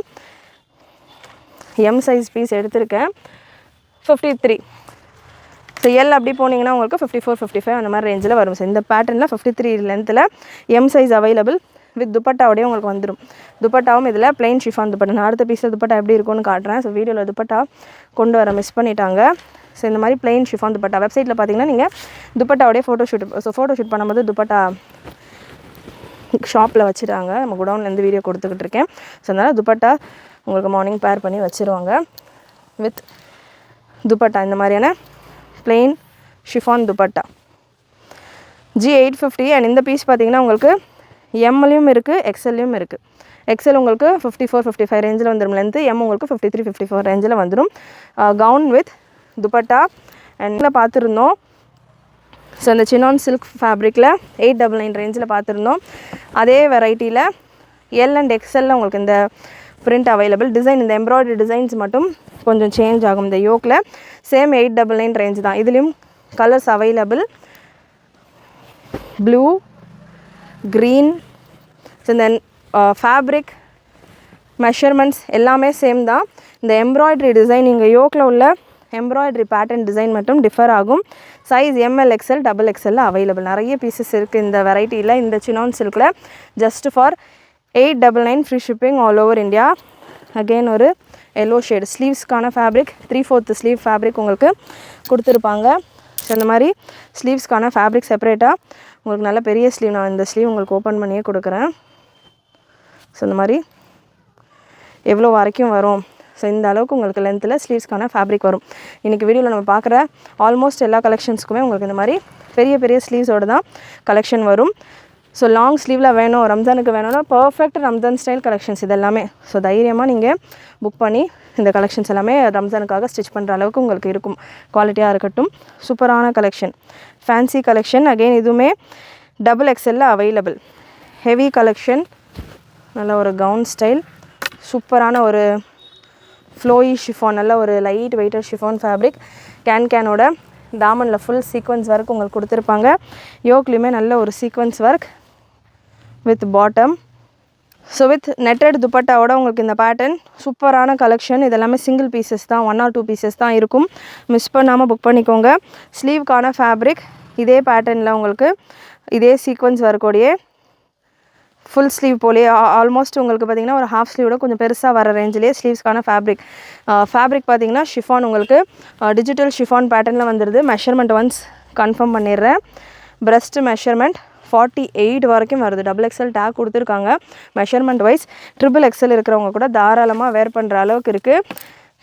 எம் சைஸ் பீஸ் எடுத்திருக்கேன் 53. ஸோ எல் அப்படி போனீங்கன்னா உங்களுக்கு 54, 55 அந்த மாதிரி ரேஞ்சில் வரும். ஸோ இந்த பேட்டர்னில் 53 லென்த்தில் எம் சைஸ் அவைலபிள். வித் துப்பட்டாவோடய உங்களுக்கு வந்துடும். துப்பட்டாவும் இதில் பிளைன் ஷிஃபான் துப்பட்டா. நான் அடுத்த பீஸில் துப்பட்டா எப்படி இருக்கும்னு காட்டுறேன். ஸோ வீடியோவில் துப்பட்டா கொண்டு வர மிஸ் பண்ணிட்டாங்க. ஸோ இந்த மாதிரி பிளைன் ஷிஃபான் துப்பட்டா வெப்சைட்டில் பார்த்தீங்கன்னா நீங்கள் துப்பட்டாவோடய ஃபோட்டோ ஷூட் பண்ணும்போது துப்பட்டா ஷாப்பில் வச்சுட்டாங்க. நம்ம குடவுன்லேருந்து வீடியோ கொடுத்துக்கிட்டு இருக்கேன். ஸோ அதனால் துப்பட்டா உங்களுக்கு மார்னிங் பேர் பண்ணி வச்சுருவாங்க. வித் துப்பட்டா இந்த மாதிரியான plain chiffon dupatta G850. And இந்த பீஸ் பார்த்திங்கன்னா உங்களுக்கு எம்லையும் இருக்குது, எக்ஸ்எல்லையும் இருக்குது. எக்ஸ்எல் உங்களுக்கு 54, 55 ரேஞ்சில் வந்துடும் லென்த்து. எம் உங்களுக்கு 53, 54 ரேஞ்சில் வந்துடும். Gown with dupatta. அண்ட் பார்த்துருந்தோம். ஸோ இந்த சினான் சில்க் ஃபேப்ரிக்கில் 899 ரேஞ்சில் பார்த்துருந்தோம். அதே வெரைட்டியில் எல் அண்ட் எக்ஸ்எல்ல உங்களுக்கு இந்த பிரிண்ட் அவைலபிள். டிசைன் இந்த எம்ப்ராய்டரி டிசைன்ஸ் மட்டும் கொஞ்சம் சேஞ்ச் ஆகும். இந்த யோக்கில் சேம் 899 ரேஞ்ச் தான். இதுலேயும் colours available. Blue, green. So இந்த ஃபேப்ரிக் மெஷர்மெண்ட்ஸ் எல்லாமே சேம் தான். இந்த எம்ப்ராய்டரி டிசைன் இங்கே யோக்கில் உள்ள எம்ப்ராய்டரி பேட்டர்ன் டிசைன் மட்டும் டிஃபர் ஆகும். Size M L XL XXL available. நிறைய பீசஸ் இருக்குது இந்த வெரைட்டியில். இந்த சினான் சில்கில் just for 899 free shipping all over India. Again ஒரு எல்லோ ஷேடு ஸ்லீவ்ஸ்க்கான ஃபேப்ரிக் 3/4 ஸ்லீவ் ஃபேப்ரிக் உங்களுக்கு கொடுத்துருப்பாங்க. ஸோ இந்த மாதிரி ஸ்லீவ்ஸ்க்கான ஃபேப்ரிக் செப்பரேட்டாக உங்களுக்கு நல்ல பெரிய ஸ்லீவ். நான் இந்த ஸ்லீவ் உங்களுக்கு ஓப்பன் பண்ணியே கொடுக்குறேன். ஸோ இந்த மாதிரி எவ்வளோ வரைக்கும் வரும். ஸோ இந்த அளவுக்கு உங்களுக்கு லென்த்தில் ஸ்லீவ்ஸ்க்கான ஃபேப்ரிக் வரும். இன்றைக்கி வீடியோவில் நம்ம பார்க்குற ஆல்மோஸ்ட் எல்லா கலெக்ஷன்ஸுக்குமே உங்களுக்கு இந்த மாதிரி பெரிய ஸ்லீவ்ஸோடு தான் கலெக்ஷன் வரும். ஸோ லாங் ஸ்லீவில் வேணும், ரம்ஜானுக்கு வேணும்னா பர்ஃபெக்ட் ரம்ஜான் ஸ்டைல் கலெக்ஷன்ஸ் இதெல்லாமே. ஸோ தைரியமாக நீங்கள் புக் பண்ணி இந்த கலெக்ஷன்ஸ் எல்லாமே ரம்ஜானுக்காக ஸ்டிச் பண்ணுற அளவுக்கு உங்களுக்கு இருக்கும். குவாலிட்டியாக இருக்கட்டும். சூப்பரான கலெக்ஷன், ஃபேன்சி கலெக்ஷன். அகெயின் இதுவுமே XXL அவைலபிள். ஹெவி கலெக்ஷன், நல்ல ஒரு கவுன் ஸ்டைல், சூப்பரான ஒரு ஃப்ளோயி ஷிஃபான், நல்ல ஒரு லைட் வெயிட்டர் ஷிஃபான் ஃபேப்ரிக். கேனோட தாமனில் ஃபுல் சீக்வன்ஸ் ஒர்க் உங்களுக்கு கொடுத்துருப்பாங்க. யோக்லேயுமே நல்ல ஒரு sequins work with bottom. So with netted துப்பட்டாவோட உங்களுக்கு இந்த பேட்டர்ன் சூப்பரான கலெக்ஷன். இதெல்லாமே சிங்கிள் பீசஸ் தான், 1 or 2 பீசஸ் தான் இருக்கும். மிஸ் பண்ணாமல் புக் பண்ணிக்கோங்க. ஸ்லீவ்க்கான ஃபேப்ரிக் இதே பேட்டர்னில் உங்களுக்கு இதே சீக்வன்ஸ் ஒர்க்கோடையே ஃபுல் ஸ்லீவ் போலே ஆல்மோஸ்ட் உங்களுக்கு பார்த்திங்கன்னா ஒரு ஹாஃப் ஸ்லீவோட கொஞ்சம் பெருசாக வர ரேஞ்சிலே ஸ்லீவ்ஸ்க்கான ஃபேப்ரிக் பார்த்திங்கன்னா ஷிஃபான் உங்களுக்கு டிஜிட்டல் ஷிஃபான் பேட்டர்னில் வந்துடுது. மெஷர்மெண்ட் ஒன்ஸ் கன்ஃபார்ம் பண்ணிடுறேன். பிரெஸ்ட் மெஷர்மெண்ட் 48 வரைக்கும் வருது. XXL டேக் கொடுத்துருக்காங்க. மெஷர்மெண்ட் வைஸ் XXL இருக்கிறவங்க கூட தாராளமாக வேர் பண்ணுற அளவுக்கு இருக்குது.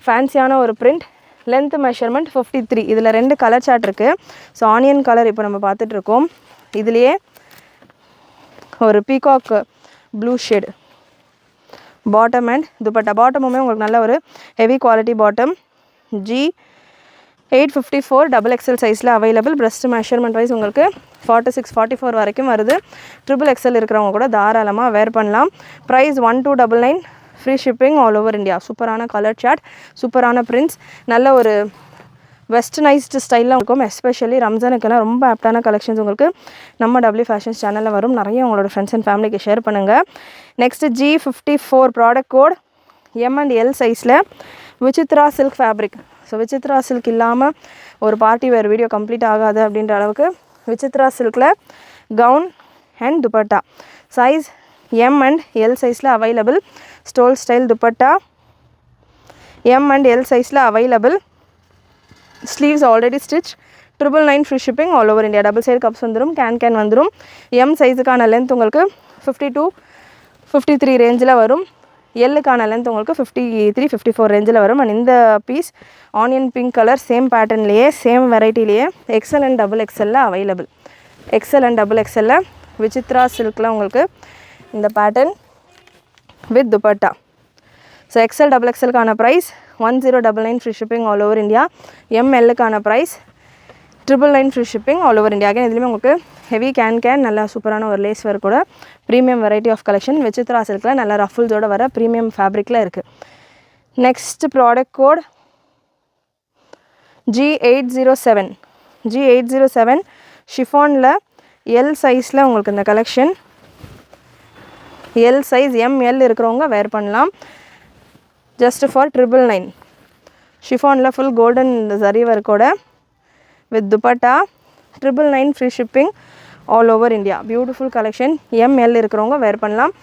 ஃபேன்சியான ஒரு பிரிண்ட். Length measurement 53. இதில் 2 கலர் சார்ட் இருக்குது. ஸோ ஆனியன் கலர் இப்போ நம்ம பார்த்துட்ருக்கோம். இதுலேயே ஒரு peacock blue shade bottom and dupatta. பாட்டமுமே உங்களுக்கு நல்ல ஒரு heavy quality bottom. G854 XXL சைஸில் அவைலபிள். பிரெஸ்ட் மெஷர்மெண்ட் வைஸ் உங்களுக்கு 46, 44 வரைக்கும் வருது. XXL இருக்கிறவங்க கூட தாராளமாக வேர் பண்ணலாம். Price 1299 free shipping all over India. சூப்பரான கலர் சார்ட், சூப்பரான பிரிண்ட்ஸ், நல்ல ஒரு வெஸ்டர்னைஸ்டு ஸ்டைலில் இருக்கும். எஸ்பெஷலி ரம்ஜானுக்கெல்லாம் ரொம்ப ஆப்டான கலெக்ஷன்ஸ் உங்களுக்கு நம்ம டபிள்யூ ஃபேஷன்ஸ் சேனலில் வரும். நிறைய உங்களோட ஃப்ரெண்ட்ஸ் அண்ட் ஃபேமிலிக்கு ஷேர் பண்ணுங்கள். Next G54 product code M&L சைஸில் Vichitra silk fabric. So Vichitra silk இல்லாமல் ஒரு பார்ட்டி வேர் வீடியோ கம்ப்ளீட் ஆகாது அப்படின்ற அளவுக்கு விசித்ரா சில்கில் gown and dupatta size M&L சைஸில் available. Stole style dupatta M&L சைஸில் available. Sleeves already stitch. 999 free shipping all over India. Double side cups வந்துடும், கேன் வந்துடும். M சைஸுக்கான லென்த் உங்களுக்கு 52-53 ரேஞ்சில் வரும். எல்லுக்கான லென்த் உங்களுக்கு 53-54 ரேஞ்சில் வரும். அண்ட் இந்த piece onion pink colour same பேட்டர்ன்லேயே சேம் வெரைட்டிலேயே XL and XXL available. XL and XXL Vichitra சில்கில் உங்களுக்கு இந்த pattern with dupatta. So XL XXLக்கான price 1099 free shipping all over India. MLக்கான price 999 free shipping all over India. Again இதுலேயுமே உங்களுக்கு ஹெவி கேன் நல்லா சூப்பரான ஒரு லேஸ் ஒர்க் கூட premium variety of collection Vichitra சில்கில் நல்ல ரஃபுல்ஸோட வர ப்ரீமியம் ஃபேப்ரிக்கில் இருக்குது. Next product code G807 ஷிஃபானில் L சைஸில் உங்களுக்கு இந்த கலெக்ஷன். L சைஸ் ML இருக்கிறவங்க வேர் பண்ணலாம். Just for 999. ஷிஃபானில் ஃபுல் கோல்டன் ஜரி ஒர்க்கோட with dupatta 999 free shipping all over India. Beautiful collection. ML இருக்கிறவங்க வேர் பண்ணலாம்.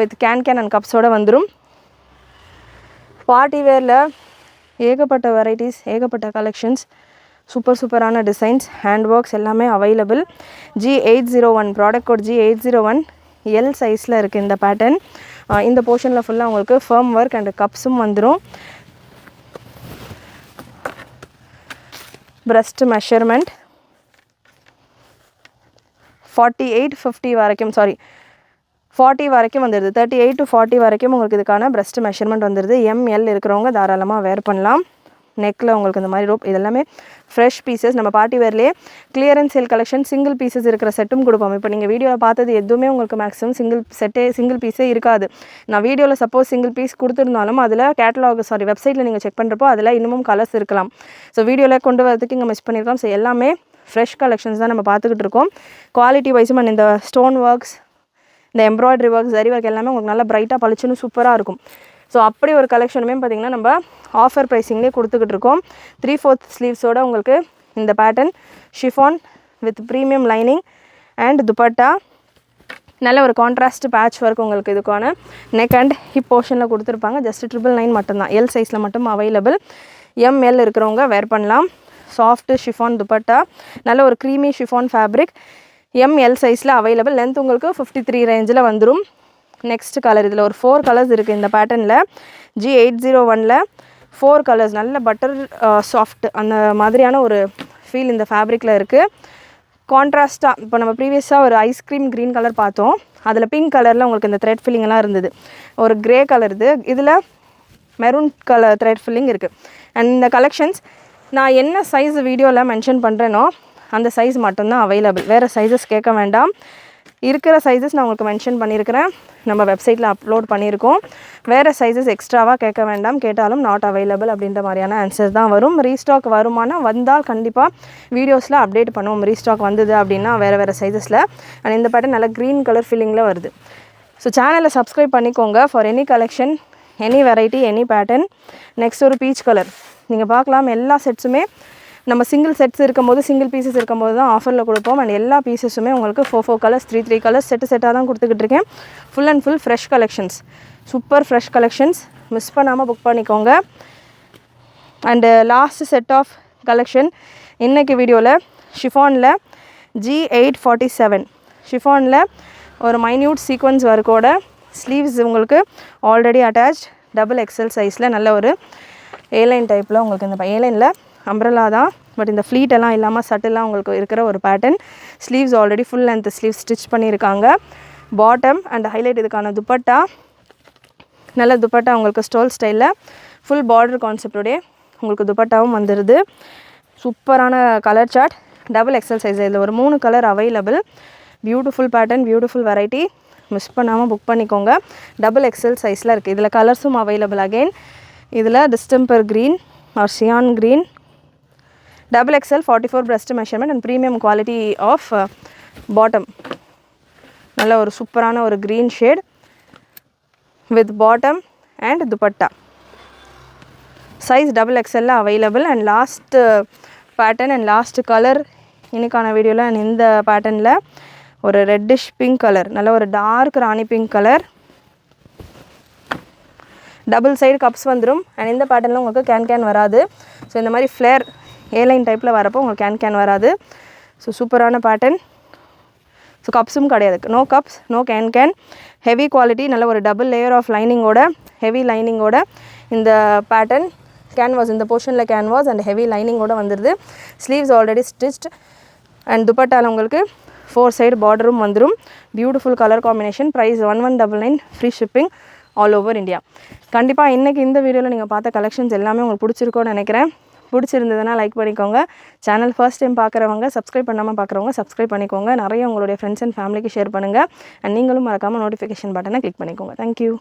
வித் கேன் அண்ட் கப்ஸோடு வந்துடும். பார்ட்டி வேரில் ஏகப்பட்ட வெரைட்டிஸ், ஏகப்பட்ட கலெக்ஷன்ஸ், சூப்பரான டிசைன்ஸ், ஹேண்ட் ஒர்க்ஸ் எல்லாமே available. G801 product code G801 L சைஸில் இருக்குது இந்த பேட்டர்ன். இந்த போர்ஷனில் ஃபுல்லாக உங்களுக்கு ஃபர்ம் ஒர்க் அண்ட் கப்ஸும் வந்துடும். பிரஸ்ட் மெஷர்மெண்ட் 48-50 வரைக்கும் 40 வரைக்கும் வந்துடுது. 38 to 40 வரைக்கும் உங்களுக்கு இதுக்கான பிரஸ்ட் மெஷர்மெண்ட் வந்துடுது. ML இருக்கிறவங்க தாராளமாக வேர் பண்ணலாம். நெக்கில் உங்களுக்கு இந்த மாதிரி ரோப் இதெல்லாமே ஃப்ரெஷ் பீசஸ். நம்ம பார்ட்டி வேர்லேயே clearance sale collection single pieces இருக்கிற செட்டும் கொடுப்போம். இப்போ நீங்கள் வீடியோவில் பார்த்தது எதுவுமே உங்களுக்கு மேக்ஸிமம் சிங்கிள் பீஸே இருக்காது. நான் வீடியோவில் சப்போஸ் சிங்கிள் பீஸ் கொடுத்துருந்தாலும் அதில் வெப்சைட்டில் நீங்கள் செக் பண்ணுறப்போ அதில் இன்னமும் கலர்ஸ் இருக்கலாம். ஸோ வீடியோவில் கொண்டு வரதுக்கு இங்கே மிஸ் பண்ணியிருக்கலாம். ஸோ எல்லாமே ஃப்ரெஷ் கலெக்ஷன்ஸ் தான் நம்ம பார்த்துக்கிட்டு இருக்கோம். குவாலிட்டி வைஸும் அண்ட் இந்த ஸ்டோன் ஒர்க்ஸ், இந்த எம்ப்ராய்டரி ஒர்க், ஜரி ஒர்க் எல்லாமே உங்களுக்கு நல்லா பிரைட்டாக பளிச்சுன்னு சூப்பராக இருக்கும். ஸோ அப்படி ஒரு கலெக்ஷனுமே பார்த்திங்கன்னா நம்ம ஆஃபர் ப்ரைஸிங்லேயே கொடுத்துக்கிட்டு இருக்கோம். 3/4 ஸ்லீவ்ஸோடு உங்களுக்கு இந்த pattern chiffon with premium lining and dupatta. நல்ல ஒரு கான்ட்ராஸ்ட் பேட்ச் ஒர்க் உங்களுக்கு இதுக்கான நெக் அண்ட் ஹிப் போர்ஷனில் கொடுத்துருப்பாங்க. ஜஸ்ட் 999 மட்டும்தான். L சைஸில் மட்டும் அவைலபிள். ML இருக்கிறவங்க வேர் பண்ணலாம். சாஃப்ட் ஷிஃபான் துப்பட்டா, நல்ல ஒரு க்ரீமி ஷிஃபான் ஃபேப்ரிக். ML சைஸில் அவைலபிள். லென்த் உங்களுக்கு 53 ரேஞ்சில் வந்துடும். நெக்ஸ்ட் கலர் இதில் ஒரு 4 கலர்ஸ் இருக்குது இந்த பேட்டர்னில். G801 4 கலர்ஸ் நல்ல பட்டர் சாஃப்ட் அந்த மாதிரியான ஒரு ஃபீல் இந்த ஃபேப்ரிக்கில் இருக்குது. கான்ட்ராஸ்ட்டாக இப்போ நம்ம ப்ரீவியஸாக ஒரு ஐஸ்கிரீம் க்ரீன் கலர் பார்த்தோம். அதில் பிங்க் கலரில் உங்களுக்கு இந்த த்ரெட் ஃபில்லிங்லாம் இருந்தது. ஒரு க்ரே கலர் இது. இதில் மெரூன் கலர் த்ரெட் ஃபில்லிங் இருக்குது. அண்ட் இந்த கலெக்ஷன்ஸ் நான் என்ன சைஸ் வீடியோவில் மென்ஷன் பண்ணுறேனோ அந்த சைஸ் மட்டும்தான் அவைலபிள். வேறு சைஸஸ் கேட்க வேண்டாம். இருக்கிற சைஸஸ் நான் உங்களுக்கு மென்ஷன் பண்ணியிருக்கிறேன். நம்ம வெப்சைட்டில் அப்லோட் பண்ணியிருக்கோம். வேறு சைஸஸ் எக்ஸ்ட்ராவாக கேட்க வேண்டாம். கேட்டாலும் நாட் அவைலபிள் அப்படின்ற மாதிரியான ஆன்சர் தான் வரும். ரீஸ்டாக் வருமானம் வந்தால் கண்டிப்பாக வீடியோஸில் அப்டேட் பண்ணுவோம். ரீஸ்டாக் வந்தது அப்படின்னா வேறு சைஸஸில். அண்ட் இந்த பேட்டர்ன் நல்லா க்ரீன் கலர் ஃபீலிங்கில் வருது. ஸோ சேனலை சப்ஸ்கிரைப் பண்ணிக்கோங்க for any collection, any variety, any pattern. Next ஒரு பீச் கலர் நீங்கள் பார்க்கலாம். எல்லா செட்ஸுமே நம்ம சிங்கிள் செட்ஸ் இருக்கும்போது, சிங்கிள் பீசஸ் இருக்கும்போது தான் ஆஃபரில் கொடுப்போம். அண்ட் எல்லா பீசஸுமே உங்களுக்கு 4 கலர்ஸ், 3 கலர்ஸ் செட்டாக தான் கொடுத்துக்கிட்டு இருக்கேன். Full and full fresh collections, super fresh collections. Miss பண்ணாமல் புக் பண்ணிக்கோங்க. And last set of collection இன்றைக்கி வீடியோவில் ஷிஃபானில் G847 ஷிஃபானில் ஒரு மைன்யூட் சீக்வன்ஸ் ஒர்க்கோட ஸ்லீவ்ஸ் உங்களுக்கு ஆல்ரெடி அட்டாச் XXL சைஸில் நல்ல ஒரு ஏலைன் டைப்பில் உங்களுக்கு இந்த ஏலைனில் அம்ப்ரெல்லா தான், பட் இந்த ஃப்ளீட் எல்லாம் இல்லாமல் சட்டிலாம் உங்களுக்கு இருக்கிற ஒரு pattern. Sleeves already full length sleeve stitch பண்ணியிருக்காங்க. பாட்டம் அண்ட் ஹைலைட் இதுக்கான துப்பட்டா, நல்ல துப்பட்டா உங்களுக்கு ஸ்டோல் ஸ்டைலில் ஃபுல் பார்டர் கான்செப்டோடைய உங்களுக்கு துப்பட்டாவும் வந்துடுது. சூப்பரான கலர் சார்ட். XXL size. இதில் ஒரு 3 colour available. Beautiful pattern, beautiful variety. Miss பண்ணாமல் புக் பண்ணிக்கோங்க. XXL சைஸில் இருக்குது. இதில் கலர்ஸும் அவைலபிள். அகெயின் இதில் distemper green or cyan green, XXL 44 breast measurement and premium quality of bottom. நல்ல ஒரு சூப்பரான ஒரு green shade with bottom and dupatta. Size XXL available and last pattern and last color இன்னைக்கான வீடியோல இந்த பேட்டர்ன்ல ஒரு reddish pink color, நல்ல ஒரு dark ராணி pink color. Double side cups வந்துரும் and இந்த பேட்டர்ன்ல உங்களுக்கு can வராது. ஸோ இந்த மாதிரி ஃப்ளேர் ஏலைன் டைப்பில் வரப்போ உங்களுக்கு can வராது. ஸோ சூப்பரான பேட்டர்ன். ஸோ கப்ஸும் கிடையாது, no cups, no can. Heavy quality, நல்ல ஒரு டபுள் லேயர் ஆஃப் லைனிங்கோட, ஹெவி லைனிங்கோட இந்த பேட்டர்ன் கேன்வாஸ், இந்த போர்ஷனில் கேன்வாஸ் அண்ட் ஹெவி லைனிங்கோட வந்துடுது. ஸ்லீவ்ஸ் ஆல்ரெடி ஸ்டிச்ட் அண்ட் துப்பட்டாவில் உங்களுக்கு 4 சைடு பார்டரும் வந்துடும். Beautiful colour combination. Price 1199, free shipping all over India. கண்டிப்பாக இன்றைக்கி இந்த வீடியோவில் நீங்கள் பார்த்த கலெக்ஷன்ஸ் எல்லாமே உங்களுக்கு பிடிச்சிருக்கோன்னு நினைக்கிறேன். பிடிச்சிருந்ததுன்னா லைக் பண்ணிக்கோங்க. சேனல் ஃபர்ஸ்ட் டைம் பார்க்குறவங்க, சப்ஸ்கிரைப் பண்ணாமல் பார்க்குறவங்க சப்ஸ்கிரைப் பண்ணிக்கோங்க. நிறைய உங்களுடைய ஃப்ரெண்ட்ஸ் அண்ட் ஃபேமிலிக்கு ஷேர் பண்ணுங்கள். அண்ட் நீங்களும் மறக்காமல் நோட்டிஃபிகேஷன் பட்டனை கிளிக் பண்ணிக்கோங்க. தேங்க்யூ.